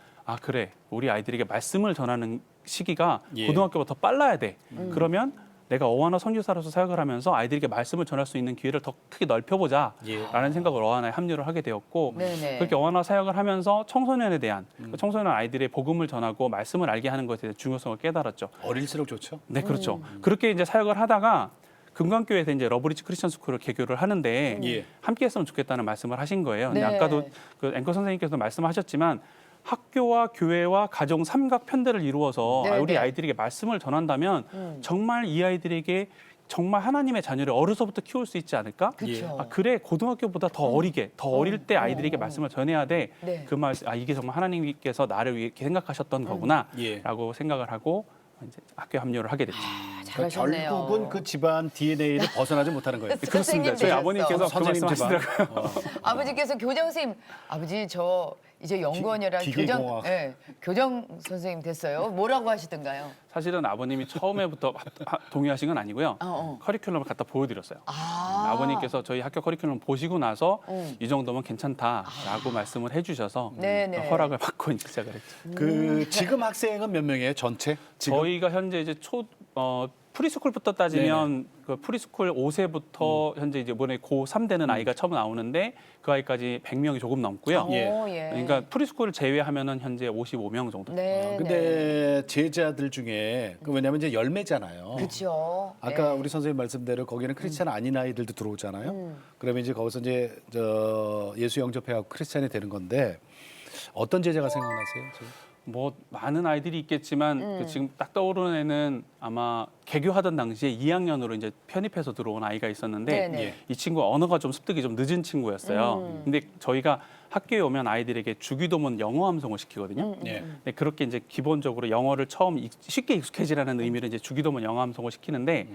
그래. 우리 아이들에게 말씀을 전하는 시기가 예. 고등학교보다 더 빨라야 돼. 그러면 내가 어하나 선교사로서 사역을 하면서 아이들에게 말씀을 전할 수 있는 기회를 더 크게 넓혀보자라는 생각으로 어하나에 합류를 하게 되었고 네네. 그렇게 어하나 사역을 하면서 청소년에 대한 그 청소년 아이들의 복음을 전하고 말씀을 알게 하는 것에 대한 중요성을 깨달았죠. 어릴수록 좋죠. 네, 그렇죠. 그렇게 이제 사역을 하다가 금강교회에서 이제 러브리지 크리스천 스쿨을 개교를 하는데 예. 함께 했으면 좋겠다는 말씀을 하신 거예요. 근데 네. 아까도 그 앵커 선생님께서 말씀하셨지만 학교와 교회와 가정 삼각 편대를 이루어서 네, 우리 네. 아이들에게 말씀을 전한다면 정말 이 아이들에게 정말 하나님의 자녀를 어려서부터 키울 수 있지 않을까? 그렇죠. 그래 고등학교보다 더 어리게, 더 어릴 때 아이들에게 말씀을 전해야 돼. 네. 그 말, 이게 정말 하나님께서 나를 위해 이렇게 생각하셨던 거구나라고 생각을 하고 이제 학교에 합류를 하게 됐죠. 그러니까 잘하셨네요. 결국은 그 집안 DNA를 벗어나지 못하는 거예요. 그렇습니다. 저희 되셨어. 아버님께서 그 선생님 집안. 말씀하시더라고요. 아버지께서 교장 선생님, 아버지 저 이제 연구원이랑 기계공학. 교장 선생님 됐어요. 뭐라고 하시던가요? 사실은 아버님이 처음에부터 동의하신 건 아니고요. 커리큘럼을 갖다 보여드렸어요. 아버님께서 저희 학교 커리큘럼 보시고 나서 이 정도면 괜찮다라고 말씀을 해주셔서 네네. 허락을 받고 이제 시작을 했죠. 그 지금 학생은 몇 명이에요? 전체? 지금? 저희가 현재 이제 프리스쿨부터 따지면 그 프리스쿨 5세부터 현재 이제 이번에 고3 되는 아이가 처음 나오는데 그 아이까지 100명이 조금 넘고요. 예. 예. 그러니까 프리스쿨을 제외하면은 현재 55명 정도. 네. 근데 제자들 중에 그 왜냐면 이제 열매잖아요. 그렇죠. 아까 우리 선생님 말씀대로 거기는 크리스찬 아닌 아이들도 들어오잖아요. 그러면 이제 거기서 이제 예수 영접해갖고 크리스찬이 되는 건데 어떤 제자가 생각나세요? 지금? 뭐 많은 아이들이 있겠지만 그 지금 딱 떠오르는 애는 아마 개교하던 당시에 2학년으로 이제 편입해서 들어온 아이가 있었는데 네네. 예. 이 친구가 언어가 좀 습득이 좀 늦은 친구였어요. 근데 저희가 학교에 오면 아이들에게 주기도문 영어 암송을 시키거든요. 예. 네, 그렇게 이제 기본적으로 영어를 처음 쉽게 익숙해지라는 의미로 이제 주기도문 영어 암송을 시키는데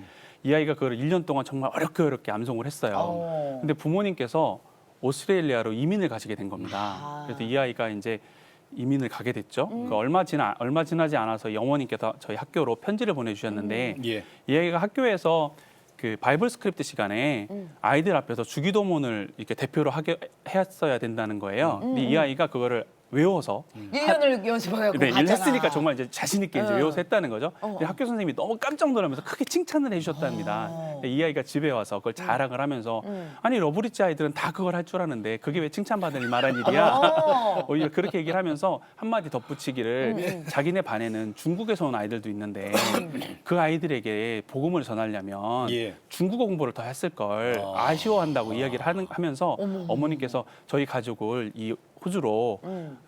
이 아이가 그걸 1년 동안 정말 어렵게 암송을 했어요. 근데 부모님께서 오스트레일리아로 이민을 가시게 된 겁니다. 그래서 이 아이가 이제 이민을 가게 됐죠. 그 얼마 지나지 않아서 영원님께서 저희 학교로 편지를 보내주셨는데 예. 이 아이가 학교에서 그 바이블 스크립트 시간에 아이들 앞에서 주기도문을 이렇게 대표로 했어야 된다는 거예요. 근데 이 아이가 그거를 외워서 1년을 연습하고 네, 갔잖아. 했으니까 정말 이제 자신 있게 이제 외워서 했다는 거죠. 근데 학교 선생님이 너무 깜짝 놀라면서 크게 칭찬을 해주셨답니다. 근데 이 아이가 집에 와서 그걸 자랑을 하면서 아니 러브리치 아이들은 다 그걸 할 줄 아는데 그게 왜 칭찬받을 만한 일이야? 오히려 그렇게 얘기를 하면서 한마디 덧붙이기를 자기네 반에는 중국에서 온 아이들도 있는데 그 아이들에게 복음을 전하려면 예. 중국어 공부를 더 했을 걸 아쉬워한다고 이야기를 하면서 어머니께서 저희 가족을 이 호주로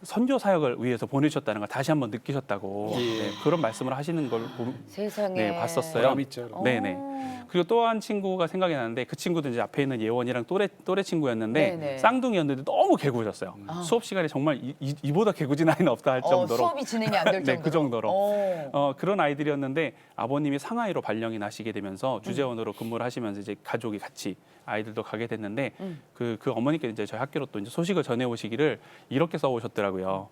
선교 사역을 위해서 보내주셨다는 걸 다시 한번 느끼셨다고 네, 그런 말씀을 하시는 걸 세상에. 봤었어요. 보람 있죠. 네네. 그리고 또 한 친구가 생각이 나는데 그 친구도 이제 앞에 있는 예원이랑 또래 친구였는데 네네. 쌍둥이였는데 너무 개구졌어요. 수업 시간에 정말 이보다 개구진 아이는 없다 할 정도로. 수업이 진행이 안 될 정도로. 네, 그 정도로. 그런 아이들이었는데 아버님이 상하이로 발령이 나시게 되면서 주재원으로 근무를 하시면서 이제 가족이 같이 아이들도 가게 됐는데 그 어머니께서 이제 저희 학교로 또 이제 소식을 전해 오시기를 이렇게 써오셨더라고요.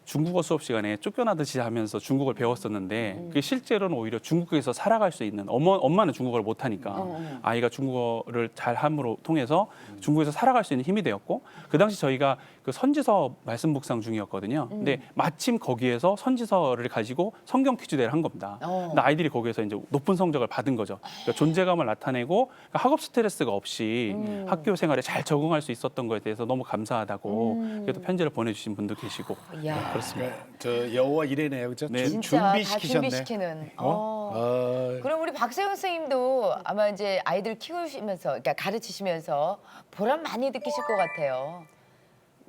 중국어 수업 시간에 쫓겨나듯이 하면서 중국어를 배웠었는데 그게 실제로는 오히려 중국에서 살아갈 수 있는 엄마는 중국어를 못하니까 아이가 중국어를 잘함으로 통해서 중국에서 살아갈 수 있는 힘이 되었고 그 당시 저희가 그 선지서 말씀 묵상 중이었거든요. 근데 마침 거기에서 선지서를 가지고 성경 퀴즈 대회를 한 겁니다. 근데 아이들이 거기에서 이제 높은 성적을 받은 거죠. 그러니까 존재감을 나타내고 학업 스트레스가 없이 학교 생활에 잘 적응할 수 있었던 거에 대해서 너무 감사하다고 그래도 편지를 보내주신 분도 계시고 이야. 그렇습니다. 저 여호와 이래네요, 그죠? 네. 진짜 다 준비시키셨네. 준비시키는. 아, 그럼 우리 박세훈 선생님도 아마 이제 아이들 키우시면서, 그러니까 가르치시면서 보람 많이 느끼실 것 같아요.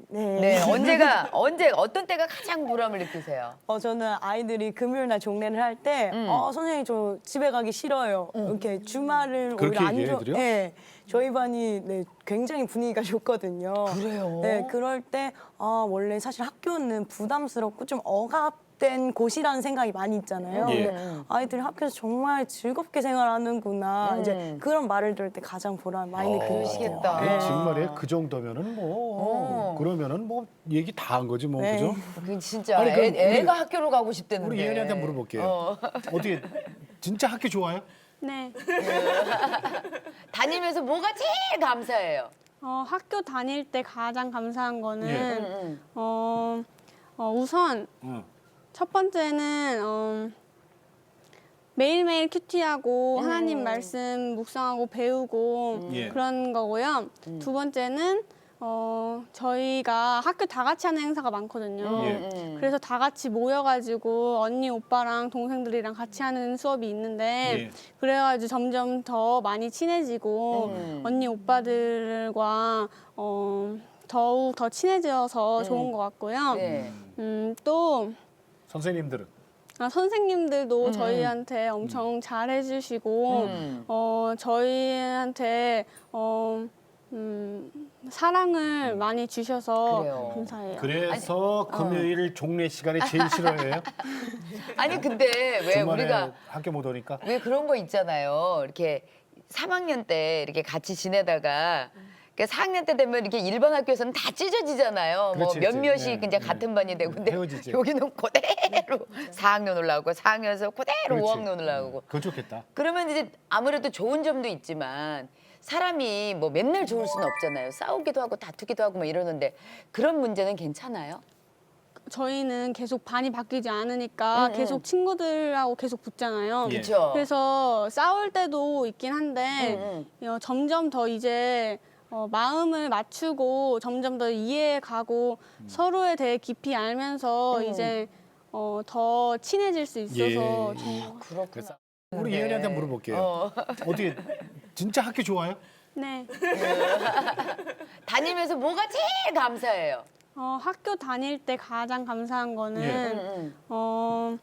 네. 네, 어떤 때가 가장 보람을 느끼세요? 저는 아이들이 금요일 날 종례를 할 때 선생님 저 집에 가기 싫어요. 이렇게 주말을 그렇게 오히려 안 얘기해 좋아. 드려? 네. 저희 반이 네, 굉장히 분위기가 좋거든요. 그래요? 네, 그럴 때 원래 사실 학교는 부담스럽고 좀 억압된 곳이라는 생각이 많이 있잖아요. 예. 근데 아이들이 학교에서 정말 즐겁게 생활하는구나. 이제 그런 말을 들을 때 가장 보람 많이 느끼는 것 같아요. 그러시겠다. 네, 정말에 그 정도면은 그러면은 얘기 다 한 거지 뭐, 네. 그죠? 그 진짜 아니, 그럼 애가 학교로 가고 싶다는데. 우리 예은이한테 물어볼게요. 어떻게 진짜 학교 좋아요? 네. 다니면서 뭐가 제일 감사해요? 학교 다닐 때 가장 감사한 거는 예. 우선 첫 번째는 매일매일 큐티하고 하나님 말씀 묵상하고 배우고 예. 그런 거고요. 두 번째는 저희가 학교 다 같이 하는 행사가 많거든요. 예. 그래서 다 같이 모여가지고 언니, 오빠랑 동생들이랑 같이 하는 수업이 있는데 예. 그래가지고 점점 더 많이 친해지고 언니, 오빠들과 더욱 더 친해져서 좋은 것 같고요. 네. 또 선생님들은 선생님들도 저희한테 엄청 잘해주시고 저희한테 사랑을 많이 주셔서 그래요. 감사해요. 그래서 금요일 종례 시간이 제일 싫어해요? 아니 근데 왜 주말에 우리가 학교 못 오니까? 왜 그런 거 있잖아요. 이렇게 3학년 때 이렇게 같이 지내다가 그러니까 4학년 때 되면 이렇게 일반 학교에서는 다 찢어지잖아요. 뭐 그렇지, 몇몇이 그렇지. 이제 같은 반이 되고 근데 헤어지지. 여기는 그대로 4학년 올라오고 4학년에서 그대로 그렇지. 5학년 올라오고 그거 좋겠다. 그러면 이제 아무래도 좋은 점도 있지만 사람이 뭐 맨날 좋을 수는 없잖아요. 싸우기도 하고 다투기도 하고 뭐 이러는데 그런 문제는 괜찮아요? 저희는 계속 반이 바뀌지 않으니까 계속 친구들하고 계속 붙잖아요. 예. 그렇죠. 그래서 싸울 때도 있긴 한데 점점 더 이제 마음을 맞추고 점점 더 이해가고 서로에 대해 깊이 알면서 이제 더 친해질 수 있어서 예. 좋은 것 같아요. 그렇구나. 우리 네. 예은이한테 물어볼게요. 어떻게 진짜 학교 좋아요? 네. 다니면서 뭐가 제일 감사해요? 학교 다닐 때 가장 감사한 거는 응.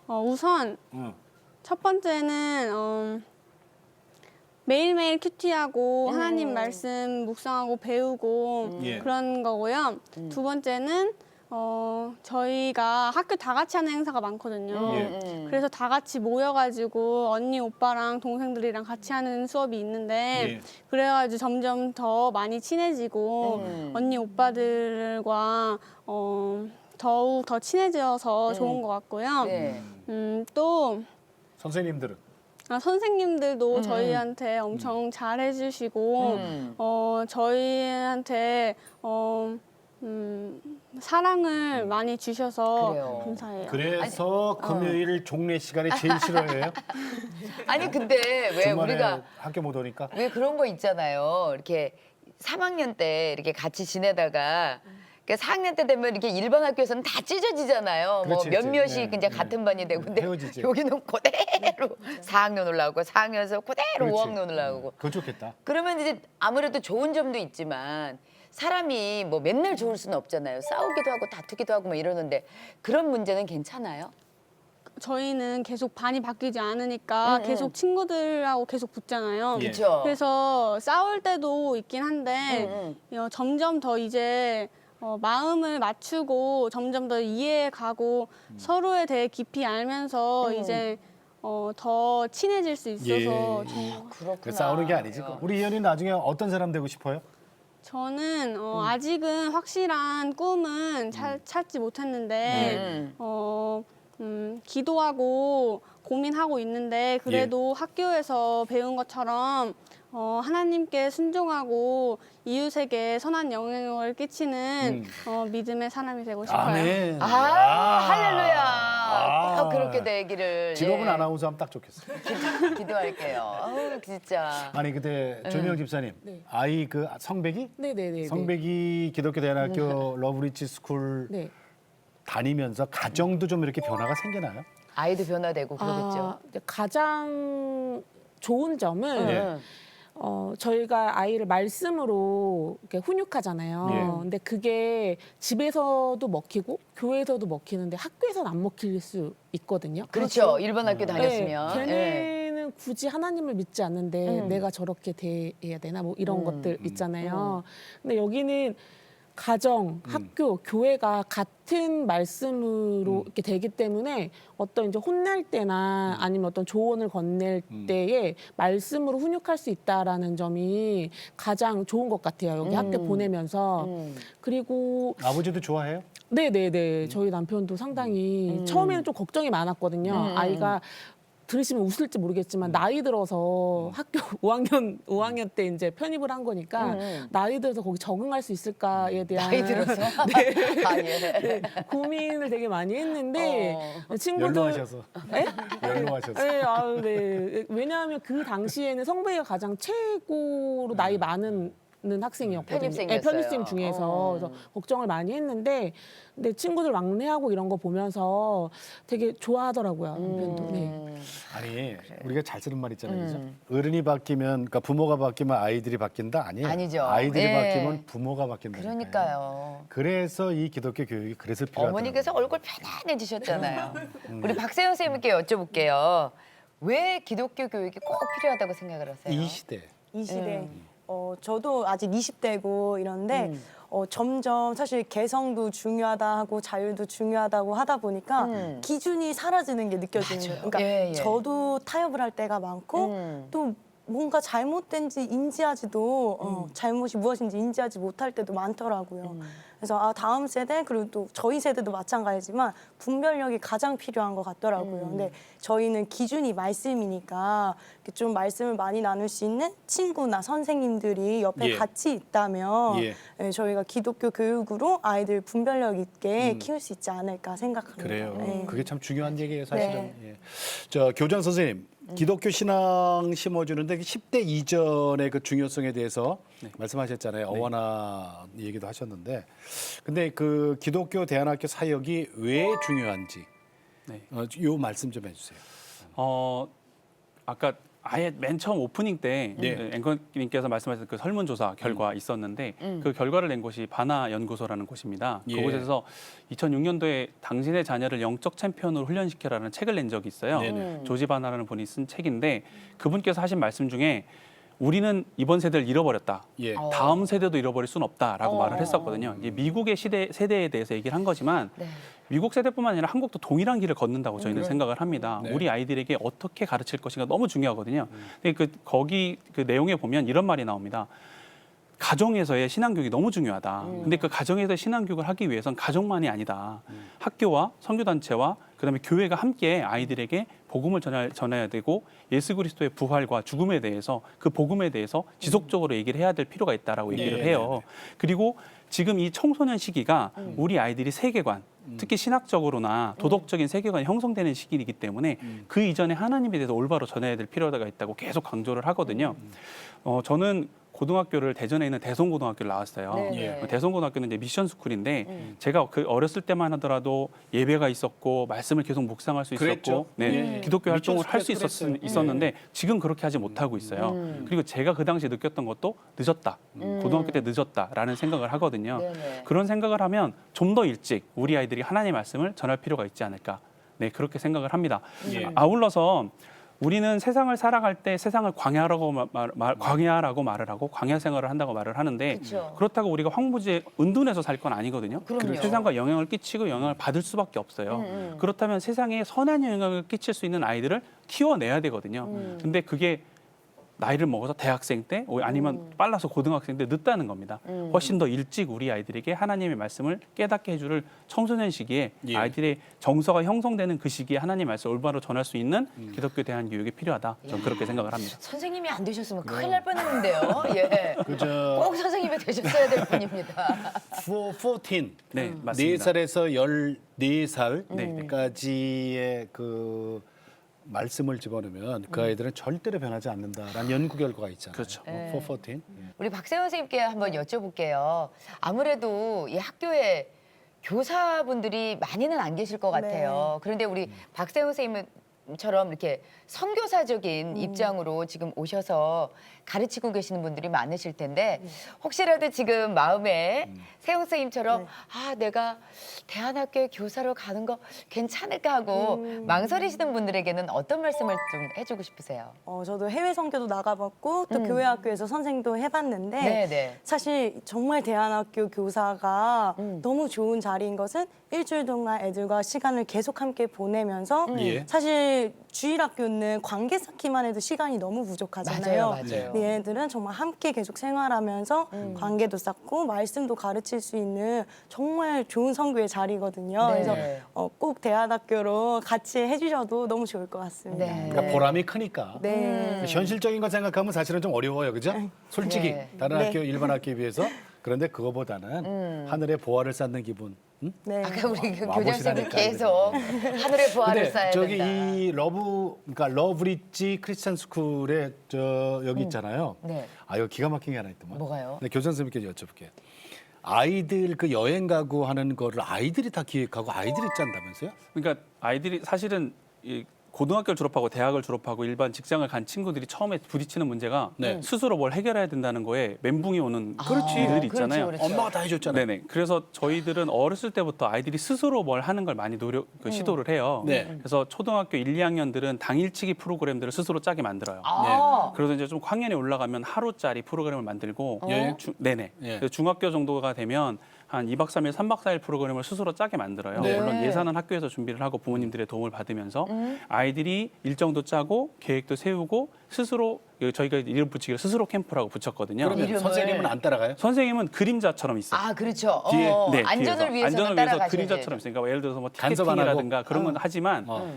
우선 응. 첫 번째는 매일매일 큐티하고 하나님 말씀 묵상하고 배우고 예. 그런 거고요. 두 번째는 저희가 학교 다 같이 하는 행사가 많거든요. 예. 그래서 다 같이 모여가지고 언니, 오빠랑 동생들이랑 같이 하는 수업이 있는데 예. 그래가지고 점점 더 많이 친해지고 언니, 오빠들과 더욱 더 친해져서 좋은 것 같고요. 네. 또 선생님들은 선생님들도 저희한테 엄청 잘해주시고 저희한테 사랑을 많이 주셔서 그래요. 감사해요. 그래서 금요일 종례 시간이 제일 싫어해요? 아니 근데 왜 주말에 우리가 학교 못 오니까? 왜 그런 거 있잖아요. 이렇게 3학년 때 이렇게 같이 지내다가 그러니까 4학년 때 되면 이렇게 일반 학교에서는 다 찢어지잖아요. 그렇지, 뭐 그렇지. 몇몇이 네, 이제 네. 같은 반이 되고 근데 헤어지지. 여기는 그대로 4학년 올라오고 4학년에서 그대로 그렇지. 5학년 올라오고 그거 좋겠다. 그러면 이제 아무래도 좋은 점도 있지만 사람이 뭐 맨날 좋을 수는 없잖아요. 싸우기도 하고 다투기도 하고 뭐 이러는데 그런 문제는 괜찮아요? 저희는 계속 반이 바뀌지 않으니까 계속 친구들하고 계속 붙잖아요. 예. 그렇죠. 그래서 싸울 때도 있긴 한데 점점 더 이제 마음을 맞추고 점점 더 이해가고 서로에 대해 깊이 알면서 이제 더 친해질 수 있어서 예. 좋은 것 같아요. 그렇구나. 싸우는 게 아니지. 우리 이현이 나중에 어떤 사람 되고 싶어요? 저는 아직은 확실한 꿈은 찾지 못했는데 기도하고 고민하고 있는데 그래도 학교에서 배운 것처럼 하나님께 순종하고 이웃에게 선한 영향을 끼치는 믿음의 사람이 되고 싶어요. 아멘. 할렐루야. 꼭 그렇게 되기를. 직업은 예. 아나운서 하면 딱 좋겠어. 기도할게요. 아우 진짜. 아니 근데 조미영 집사님, 네. 아이 그 성백이? 네네네. 성백이 기독교 대안학교 러브리치 스쿨 네. 다니면서 가정도 좀 이렇게 변화가 생기나요? 아이도 변화되고 그러겠죠. 이제 가장 좋은 점은 네. 저희가 아이를 말씀으로 이렇게 훈육하잖아요. 예. 근데 그게 집에서도 먹히고 교회에서도 먹히는데 학교에서는 안 먹힐 수 있거든요. 그렇죠. 일반 학교 다녔으면. 네, 예. 걔네는 굳이 하나님을 믿지 않는데 내가 저렇게 대해야 되나 뭐 이런 것들 있잖아요. 근데 여기는 가정, 학교, 교회가 같은 말씀으로 이렇게 되기 때문에 어떤 이제 혼낼 때나 아니면 어떤 조언을 건넬 때에 말씀으로 훈육할 수 있다라는 점이 가장 좋은 것 같아요. 여기 학교 보내면서. 그리고 아버지도 좋아해요? 네네네. 저희 남편도 상당히 처음에는 좀 걱정이 많았거든요. 아이가 들으시면 웃을지 모르겠지만 나이 들어서 학교 5학년 때 이제 편입을 한 거니까 나이 들어서 거기 적응할 수 있을까에 대한 나이 들어서. 아, 예. 네, 고민을 되게 많이 했는데 친구들 연로하셔서. 네? 연로하셔서. 네, 아유, 네. 왜냐하면 그 당시에는 성배가 가장 최고로 나이 많은 학생이었거든요. 편입생이었어요. 편입생 중에서 그래서 걱정을 많이 했는데 근데 친구들 왕래하고 이런 거 보면서 되게 좋아하더라고요. 남편도. 네. 아니 우리가 잘 쓰는 말 있잖아요. 그죠? 어른이 바뀌면 그러니까 부모가 바뀌면 아이들이 바뀐다 아니에요. 아니죠. 아이들이 예. 바뀌면 부모가 바뀐다. 그러니까요. 그래서 이 기독교 교육이 그래서 필요하다. 어머니께서 얼굴 편안해지셨잖아요. 우리 박세영 선생님께 여쭤볼게요. 왜 기독교 교육이 꼭 필요하다고 생각을 하세요? 이 시대. 이 시대. 저도 아직 20대고 이런데 점점 사실 개성도 중요하다 하고 자유도 중요하다고 하다 보니까 기준이 사라지는 게 느껴지는 거예요. 그러니까 예, 예. 저도 타협을 할 때가 많고 또 뭔가 잘못된지 인지하지도 잘못이 무엇인지 인지하지 못할 때도 많더라고요. 그래서 다음 세대 그리고 또 저희 세대도 마찬가지지만 분별력이 가장 필요한 것 같더라고요. 근데 저희는 기준이 말씀이니까 이렇게 좀 말씀을 많이 나눌 수 있는 친구나 선생님들이 옆에 예. 같이 있다면 예. 예, 저희가 기독교 교육으로 아이들 분별력 있게 키울 수 있지 않을까 생각합니다. 그래요. 네. 그게 참 중요한 얘기예요, 사실은. 네. 예. 저 교장 선생님, 기독교 신앙 심어주는데 10대 이전의 그 중요성에 대해서 말씀하셨잖아요. 어원화 얘기도 하셨는데, 근데 그 기독교 대안학교 사역이 왜 중요한지, 네. 요 말씀 좀 해주세요. 아까 아예 맨 처음 오프닝 때 네. 앵커님께서 말씀하신 그 설문조사 결과 있었는데 그 결과를 낸 곳이 바나 연구소라는 곳입니다. 예. 그곳에서 2006년도에 당신의 자녀를 영적 챔피언으로 훈련시켜라는 책을 낸 적이 있어요. 네네. 조지 바나라는 분이 쓴 책인데 그분께서 하신 말씀 중에 우리는 이번 세대를 잃어버렸다. 예. 다음 세대도 잃어버릴 수는 없다라고 말을 했었거든요. 이게 미국의 세대에 대해서 얘기를 한 거지만 네. 미국 세대뿐만 아니라 한국도 동일한 길을 걷는다고 저희는 생각을 합니다. 네. 우리 아이들에게 어떻게 가르칠 것인가 너무 중요하거든요. 근데 거기 그 내용에 보면 이런 말이 나옵니다. 가정에서의 신앙교육이 너무 중요하다. 근데 그 가정에서 신앙교육을 하기 위해선 가정만이 아니다. 학교와 선교단체와 그다음에 교회가 함께 아이들에게 복음을 전해야 되고 예수 그리스도의 부활과 죽음에 대해서 그 복음에 대해서 지속적으로 얘기를 해야 될 필요가 있다라고 얘기를 네, 해요. 그리고 지금 이 청소년 시기가 우리 아이들이 세계관, 특히 신학적으로나 도덕적인 세계관이 형성되는 시기이기 때문에 그 이전에 하나님에 대해서 올바로 전해야 될 필요가 있다고 계속 강조를 하거든요. 저는 고등학교를 대전에 있는 대성고등학교를 나왔어요. 네, 네. 대성고등학교는 이제 미션 스쿨인데 제가 그 어렸을 때만 하더라도 예배가 있었고 말씀을 계속 묵상할 수 있었고 그랬죠. 네, 예. 기독교 미션 활동을 할 수 스쿨에서 그랬어요. 있었는데 지금 그렇게 하지 못하고 있어요. 그리고 제가 그 당시에 느꼈던 것도 늦었다. 고등학교 때 늦었다라는 생각을 하거든요. 네네. 그런 생각을 하면 좀 더 일찍 우리 아이들이 하나님의 말씀을 전할 필요가 있지 않을까. 네, 그렇게 생각을 합니다. 예. 아울러서 우리는 세상을 살아갈 때 세상을 광야라고 광야라고 말을 하고 광야 생활을 한다고 말을 하는데 그쵸. 그렇다고 우리가 황무지에 은둔해서 살 건 아니거든요. 그럼요. 세상과 영향을 끼치고 영향을 받을 수밖에 없어요. 그렇다면 세상에 선한 영향을 끼칠 수 있는 아이들을 키워내야 되거든요. 근데 그게 나이를 먹어서 대학생 때 아니면 빨라서 고등학생 때 늦다는 겁니다. 훨씬 더 일찍 우리 아이들에게 하나님의 말씀을 깨닫게 해줄 청소년 시기에 예. 아이들의 정서가 형성되는 그 시기에 하나님의 말씀을 올바로 전할 수 있는 기독교 대한 교육이 필요하다. 저는 그렇게 생각을 합니다. 선생님이 안 되셨으면 큰일 날 뻔했는데요. 예. 그저 꼭 선생님이 되셨어야 될 분입니다. 14. 네, 맞습니다. 4살에서 14살까지의 네. 그 말씀을 집어넣으면 그 아이들은 절대로 변하지 않는다라는 연구 결과가 있잖아요. 그렇죠. 414. 우리 박세현 선생님께 한번 여쭤볼게요. 아무래도 이 학교에 교사분들이 많이는 안 계실 것 같아요. 그런데 우리 박세현 선생님처럼 이렇게 선교사적인 입장으로 지금 오셔서 가르치고 계시는 분들이 많으실 텐데 혹시라도 지금 마음에 세영 선생님처럼 아 내가 대안학교에 교사로 가는 거 괜찮을까 하고 망설이시는 분들에게는 어떤 말씀을 좀 해주고 싶으세요? 저도 해외 선교도 나가봤고 또 교회 학교에서 선생도 해봤는데 네네. 사실 정말 대안학교 교사가 너무 좋은 자리인 것은 일주일 동안 애들과 시간을 계속 함께 보내면서 예. 사실 주일학교는 관계 쌓기만 해도 시간이 너무 부족하잖아요. 맞아요. 근데 얘들은 정말 함께 계속 생활하면서 관계도 쌓고 말씀도 가르칠 수 있는 정말 좋은 선교의 자리거든요. 네. 그래서 꼭 대안학교로 같이 해주셔도 너무 좋을 것 같습니다. 네. 그러니까 보람이 크니까. 네. 현실적인 거 생각하면 사실은 좀 어려워요, 그죠? 솔직히 네. 다른 네. 학교 일반 학교에 비해서 그런데 그거보다는 하늘에 보화를 쌓는 기분. 응? 네. 아까 우리 그 와, 교장선생님 멋이라니까, 계속 하늘의 보화를 근데 쌓아야 저기 된다. 이 그러니까 러브리지 크리스찬 스쿨에 여기 있잖아요. 네. 아 이거 기가 막힌 게 하나 있더만. 뭐가요? 네, 교장 선생님께 여쭤볼게요. 아이들 그 여행 가고 하는 거를 아이들이 다 기획하고 아이들이 짠다면서요? 그러니까 아이들이 사실은 이 고등학교를 졸업하고 대학을 졸업하고 일반 직장을 간 친구들이 처음에 부딪히는 문제가 네. 스스로 뭘 해결해야 된다는 거에 멘붕이 오는 일들이 있잖아요. 그렇죠. 엄마가 다 해줬잖아요. 네네. 그래서 저희들은 어렸을 때부터 아이들이 스스로 뭘 하는 걸 많이 시도를 해요. 네. 그래서 초등학교 1, 2학년들은 당일치기 프로그램들을 스스로 짜게 만들어요. 아. 그래서 이제 좀 학년이 올라가면 하루짜리 프로그램을 만들고 여행? 네네. 예. 그래서 중학교 정도가 되면 한 2박 3일, 3박 4일 프로그램을 스스로 짜게 만들어요. 네. 물론 예산은 학교에서 준비를 하고 부모님들의 도움을 받으면서 아이들이 일정도 짜고 계획도 세우고 스스로 저희가 이름 붙이기를 스스로 캠프라고 붙였거든요. 그러면 이름을. 선생님은 안 따라가요? 선생님은 그림자처럼 있어요. 아, 그렇죠. 뒤에, 네, 안전을 뒤에서. 위해서는 안전을 위해서 따라가셔야 그림자처럼 있으니까 예를 들어서 뭐 간섭 안 하고? 티켓팅이라든가 그런 건 하지만 어.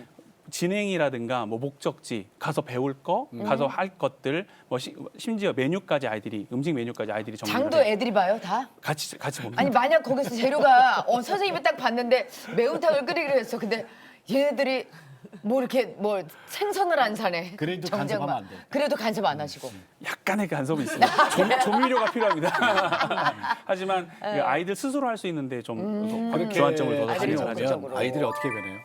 진행이라든가 뭐 목적지 가서 배울 거 가서 할 것들 뭐 심지어 메뉴까지 아이들이 음식 메뉴까지 아이들이 정리를 장도 해요. 애들이 봐요, 다? 같이 먹는 아니 만약 거기서 재료가 선생님이 딱 봤는데 매운탕을 끓이기로 했어. 근데 얘네들이 뭐 이렇게 뭐 생선을 안 사네. 그래도 정작 간섭하면 막. 안 돼. 그래도 간섭 안 하시고. 약간의 간섭이 있습니다. 조미료가 필요합니다. 하지만 그 아이들 스스로 할 수 있는데 좀 주안점을 둬서 아이들이 진행을 하죠. 적극적으로. 아이들이 어떻게 변해요?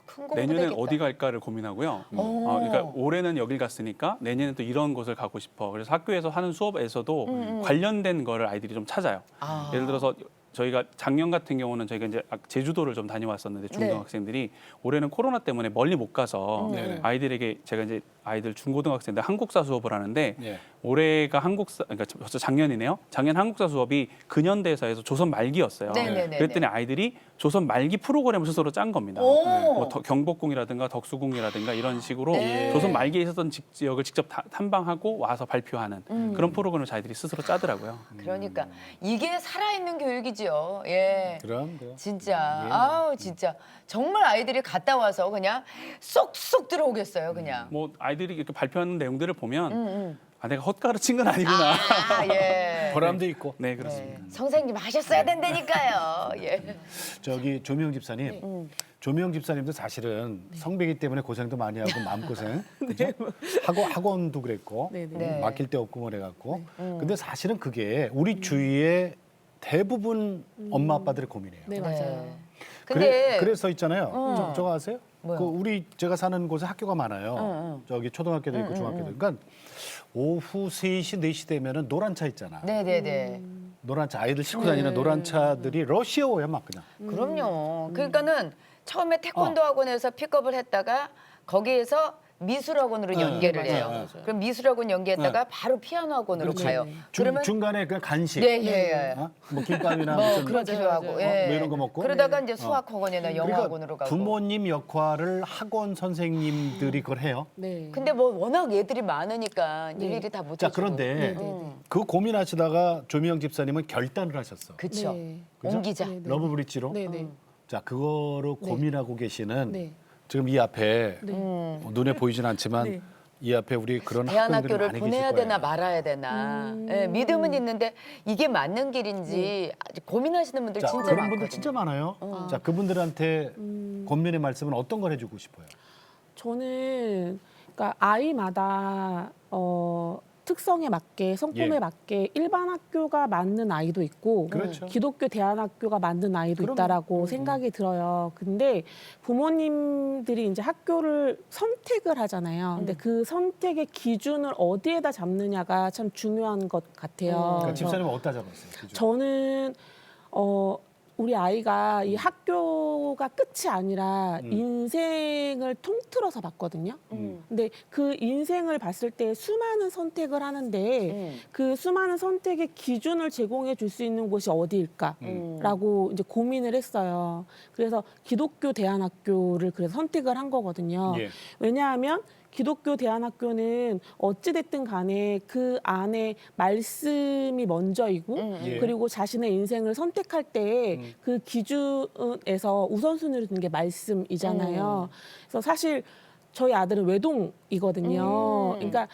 큰 공부 내년엔 되겠다. 어디 갈까를 고민하고요. 그러니까 올해는 여길 갔으니까 내년엔 또 이런 곳을 가고 싶어. 그래서 학교에서 하는 수업에서도 관련된 거를 아이들이 좀 찾아요. 아. 예를 들어서 저희가 작년 같은 경우는 저희가 이제 제주도를 좀 다녀왔었는데 중고등학생들이 올해는 코로나 때문에 멀리 못 가서 네네. 아이들에게 제가 이제 아이들 중고등학생들 한국사 수업을 하는데 예. 올해가 한국사 그러니까 벌써 작년이네요. 작년 한국사 수업이 근현대사에서 조선 말기였어요. 네네네네. 그랬더니 아이들이 조선 말기 프로그램을 스스로 짠 겁니다. 오. 뭐 경복궁이라든가 덕수궁이라든가 이런 식으로 네. 조선 말기에 있었던 지역을 직접 탐방하고 와서 발표하는 그런 프로그램을 저희들이 스스로 짜더라고요. 그러니까 이게 살아있는 교육이죠. 예. 그럼. 진짜 아우 진짜 정말 아이들이 갔다 와서 그냥 쏙쏙 들어오겠어요 그냥. 뭐 아이들이 이렇게 발표하는 내용들을 보면 아, 내가 헛가르친 건 아니구나. 아 예. 보람도 있고. 네, 그렇습니다. 네. 선생님 하셨어야 된다니까요. 예. 저기 조미영 집사님. 조미영 집사님도 사실은 성배기 때문에 고생도 많이 하고 마음고생. 그죠? 학원도 그랬고. 네, 네. 네. 맡길 데 없고 뭐 그래갖고. 근데 사실은 그게 우리 주위에 대부분 엄마 아빠들의 고민이에요. 네, 맞아요. 근데 그래서 있잖아요. 저거 아세요? 뭐요? 그 제가 사는 곳에 학교가 많아요. 저기 초등학교도 있고 중학교도. 그러니까 오후 3시, 4시 되면은 노란 차 있잖아. 네네네. 노란 차 아이들 싣고 다니는 노란 차들이 러시아어야 막 그냥. 그럼요. 그러니까는 처음에 태권도 학원에서 픽업을 했다가 거기에서 미술학원으로 연계를 맞아요, 해요. 맞아요. 그럼 미술학원 연계했다가 바로 피아노 학원으로 그렇지. 가요. 그러면 중간에 그냥 간식. 네, 예, 예. 어? 뭐 김밥이나 뭐 무슨 그렇기도 하고, 맞아요. 예. 뭐 이런 거 먹고? 그러다가 이제 수학학원이나 영어학원으로 가고. 부모님 역할을 학원 선생님들이 그걸 해요. 네. 근데 뭐 워낙 애들이 많으니까 일일이 다 못 자 해주고. 그런데 그 고민하시다가 조미영 집사님은 결단을 하셨어. 그쵸. 네. 그죠? 옮기자. 네, 네. 러브브릿지로. 네, 네. 자 그거로 고민하고 계시는 네. 지금 이 앞에 네. 눈에 보이진 않지만 네. 이 앞에 우리 그런 학생들이 대안학교를 많이 보내야 계실 되나 거예요. 말아야 되나. 예, 믿음은 있는데 이게 맞는 길인지 아주 고민하시는 분들 자, 진짜 그런 많거든요. 분들 진짜 많아요. 자 그분들한테 권면의 말씀은 어떤 걸 해주고 싶어요? 저는 그러니까 아이마다 특성에 맞게 성품에 예. 맞게 일반 학교가 맞는 아이도 있고 그렇죠. 기독교 대안학교가 맞는 아이도 그럼요. 있다라고 생각이 들어요. 근데 부모님들이 이제 학교를 선택을 하잖아요. 근데 그 선택의 기준을 어디에다 잡느냐가 참 중요한 것 같아요. 그러니까 그래서 집사님은 어디다 잡았어요? 기준? 저는 우리 아이가 이 학교가 끝이 아니라 인생을 통틀어서 봤거든요. 근데 그 인생을 봤을 때 수많은 선택을 하는데 그 수많은 선택의 기준을 제공해 줄 수 있는 곳이 어디일까라고 이제 고민을 했어요. 그래서 기독교 대안학교를 그래서 선택을 한 거거든요. 예. 왜냐하면 기독교 대안학교는 어찌됐든 간에 그 안에 말씀이 먼저이고 예. 그리고 자신의 인생을 선택할 때 그 기준에서 우선순위를 두는 게 말씀이잖아요. 그래서 사실 저희 아들은 외동이거든요. 그러니까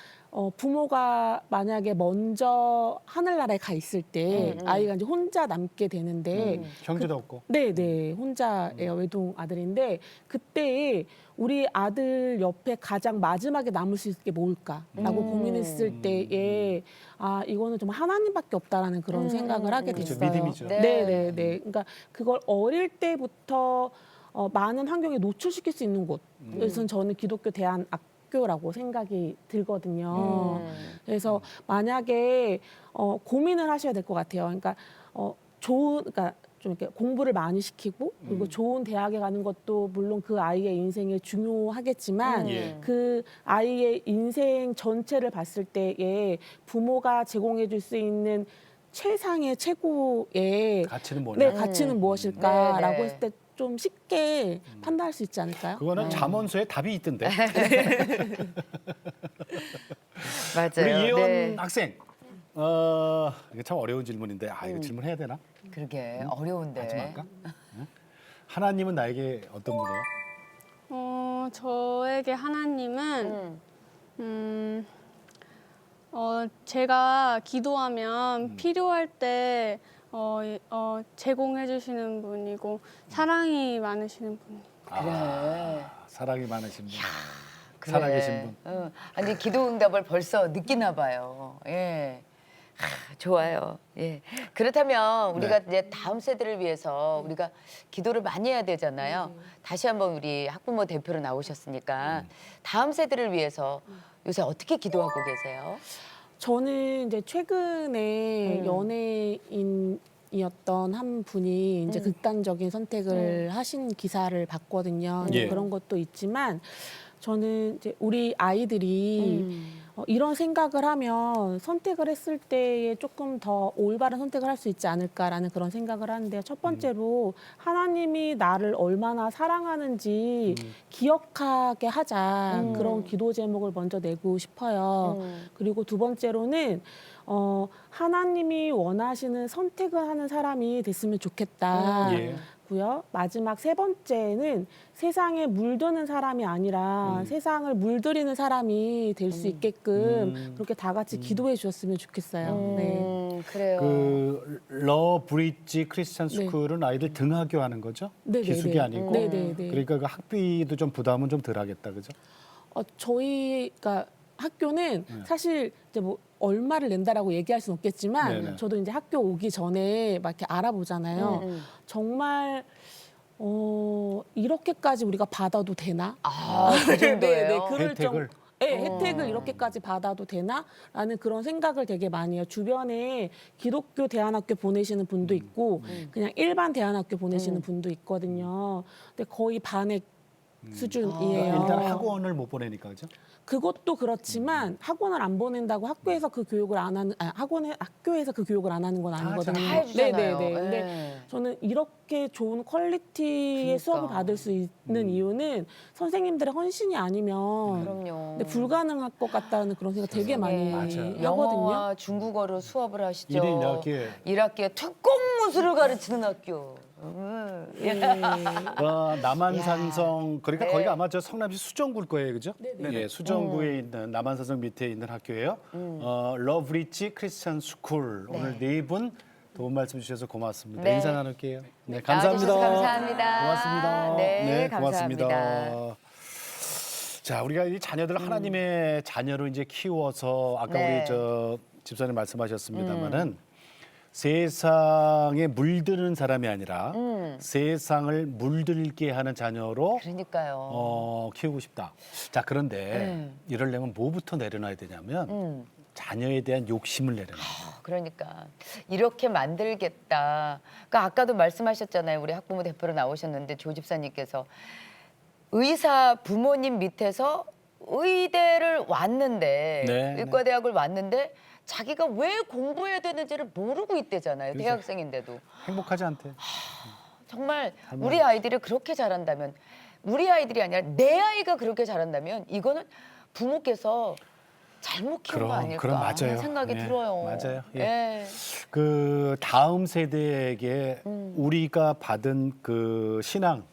부모가 만약에 먼저 하늘나라에 가 있을 때 아이가 이제 혼자 남게 되는데 형제도 없고. 네네 혼자예요. 외동 아들인데 그때 우리 아들 옆에 가장 마지막에 남을 수 있는 게 뭘까라고 고민했을 때에 아 이거는 정말 하나님밖에 없다라는 그런 생각을 하게 그렇죠. 됐어요. 믿음이죠. 네. 네네네. 그러니까 그걸 어릴 때부터 많은 환경에 노출시킬 수 있는 곳. 그래서 저는 기독교 대안학교라고 생각이 들거든요. 그래서 만약에 고민을 하셔야 될 것 같아요. 그러니까 그러니까 좀 이렇게 공부를 많이 시키고 그리고 좋은 대학에 가는 것도 물론 그 아이의 인생에 중요하겠지만 예. 그 아이의 인생 전체를 봤을 때에 부모가 제공해줄 수 있는 최상의 최고의 가치는 뭐냐? 네, 가치는 무엇일까라고 네, 네. 했을 때 좀 쉽게 판단할 수 있지 않을까요? 그거는 잠언서에 답이 있던데. 맞아요. 우리 이혜원 네. 학생. 이게 참 어려운 질문인데 이거 질문해야 되나? 그러게 어려운데. 하지 말까? 응? 하나님은 나에게 어떤 분이에요? 저에게 하나님은 제가 기도하면 필요할 때 제공해 주시는 분이고 사랑이 많으시는 분이에요. 그래. 사랑이 많으신 분. 그래. 살아계신 분. 응. 아니 기도 응답을 벌써 느끼나 봐요. 예. 좋아요. 예. 그렇다면 우리가 이제 다음 세대를 위해서 우리가 기도를 많이 해야 되잖아요. 다시 한번 우리 학부모 대표로 나오셨으니까 다음 세대를 위해서 요새 어떻게 기도하고 계세요? 저는 이제 최근에 연예인이었던 한 분이 이제 극단적인 선택을 하신 기사를 봤거든요. 이제 예. 그런 것도 있지만 저는 이제 우리 아이들이 이런 생각을 하면 선택을 했을 때에 조금 더 올바른 선택을 할 수 있지 않을까라는 그런 생각을 하는데요. 첫 번째로 하나님이 나를 얼마나 사랑하는지 기억하게 하자. 그런 기도 제목을 먼저 내고 싶어요. 그리고 두 번째로는 하나님이 원하시는 선택을 하는 사람이 됐으면 좋겠다. 예. 고요. 마지막 세 번째는 세상에 물드는 사람이 아니라 세상을 물들이는 사람이 될 수 있게끔 그렇게 다 같이 기도해 주셨으면 좋겠어요. 네. 그래요. 그 러브리지 크리스찬 스쿨은 아이들 등하교 하는 거죠? 네, 기숙이 네, 네. 아니고. 네, 네, 네. 그러니까 그 학비도 좀 부담은 좀 덜하겠다, 그죠? 저희가 학교는 사실 이제 뭐 얼마를 낸다라고 얘기할 수는 없겠지만 네네. 저도 이제 학교 오기 전에 막 이렇게 알아보잖아요. 정말 이렇게까지 우리가 받아도 되나? 그 정도예요. 그럴 혜택을? 혜택을 이렇게까지 받아도 되나?라는 그런 생각을 되게 많이 해요. 주변에 기독교 대안학교 보내시는 분도 있고 그냥 일반 대안학교 보내시는 분도 있거든요. 근데 거의 반의 수준이에요. 일단 학원을 못 보내니까, 그죠? 그것도 그렇지만 학원을 안 보낸다고 학교에서 그 교육을 안 하는 학교에서 그 교육을 안 하는 건 아니거든요. 다 해주잖아요. 근데 네. 저는 이렇게 좋은 퀄리티의 수업을 받을 수 있는 이유는 선생님들의 헌신이 아니면 그럼요. 근데 불가능할 것 같다는 그런 생각 되게 많이 맞아요. 하거든요. 영어와 중국어로 수업을 하시죠. 1인 1학기에. 1학기에 특공무술을 가르치는 학교. 남한산성 그러니까 네. 거기가 아마 저 성남시 수정구일 거예요, 그죠? 네네. 예, 수정구에 있는 남한산성 밑에 있는 학교예요. 러브리지 크리스찬 스쿨. 오늘 네 분 도움 말씀 주셔서 고맙습니다. 네. 인사 나눌게요. 네, 나와주셔서 감사합니다. 감사합니다. 고맙습니다. 네, 고맙습니다. 감사합니다. 자, 우리가 이 자녀들을 하나님의 자녀로 이제 키워서 아까 네. 우리 저 집사님 말씀하셨습니다마는 세상에 물드는 사람이 아니라 세상을 물들게 하는 자녀로 그러니까요. 키우고 싶다. 자, 그런데 이러려면 뭐부터 내려놔야 되냐면 자녀에 대한 욕심을 내려놔야 돼요. 그러니까 이렇게 만들겠다. 그러니까 아까도 말씀하셨잖아요. 우리 학부모 대표로 나오셨는데 조 집사님께서 의사 부모님 밑에서 의대를 왔는데 네, 의과대학을 왔는데 자기가 왜 공부해야 되는지를 모르고 있대잖아요. 그래서 대학생인데도. 행복하지 않대. 정말 우리 아이들이 그렇게 자란다면 우리 아이들이 아니라 내 아이가 그렇게 자란다면 이거는 부모께서 잘못 키운 거 아닐까 그럼 맞아요. 하는 생각이 예, 들어요. 맞아요. 예. 예. 그 다음 세대에게 우리가 받은 그 신앙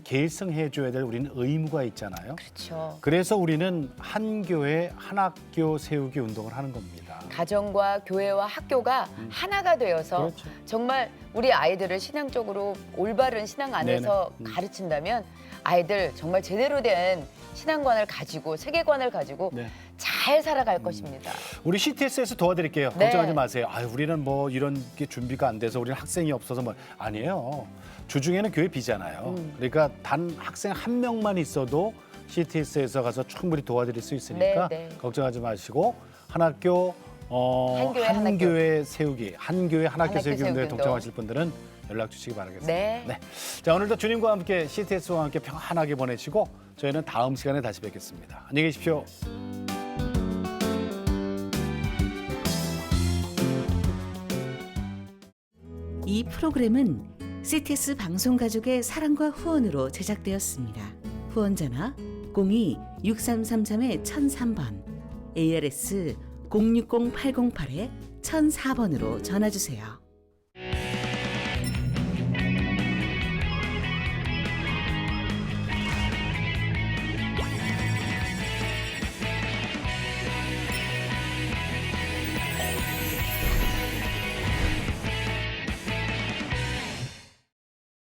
계승해 줘야 될 우리는 의무가 있잖아요. 그렇죠. 그래서 우리는 한 교회 한 학교 세우기 운동을 하는 겁니다. 가정과 교회와 학교가 하나가 되어서 그렇죠. 정말 우리 아이들을 신앙적으로 올바른 신앙 안에서 가르친다면 아이들 정말 제대로 된 신앙관을 가지고 세계관을 가지고 네. 잘 살아갈 것입니다. 우리 CTS에서 도와드릴게요. 네. 걱정하지 마세요. 우리는 뭐 이런 게 준비가 안 돼서 우리는 학생이 없어서 뭐 아니에요. 주중에는 교회 비잖아요. 그러니까 단 학생 한 명만 있어도 CTS에서 가서 충분히 도와드릴 수 있으니까 네, 네. 걱정하지 마시고 한 학교 한 교회, 한 한 학교. 교회 세우기, 한 교회 한 학교 학교 세우기 운동에 세우기 운동. 동참하실 분들은 연락 주시기 바라겠습니다. 네. 자, 오늘도 주님과 함께 CTS와 함께 평안하게 보내시고 저희는 다음 시간에 다시 뵙겠습니다. 안녕히 계십시오. 이 프로그램은 CTS 방송가족의 사랑과 후원으로 제작되었습니다. 후원전화 02-6333-1003번, ARS 060-808-1004번으로 전화주세요.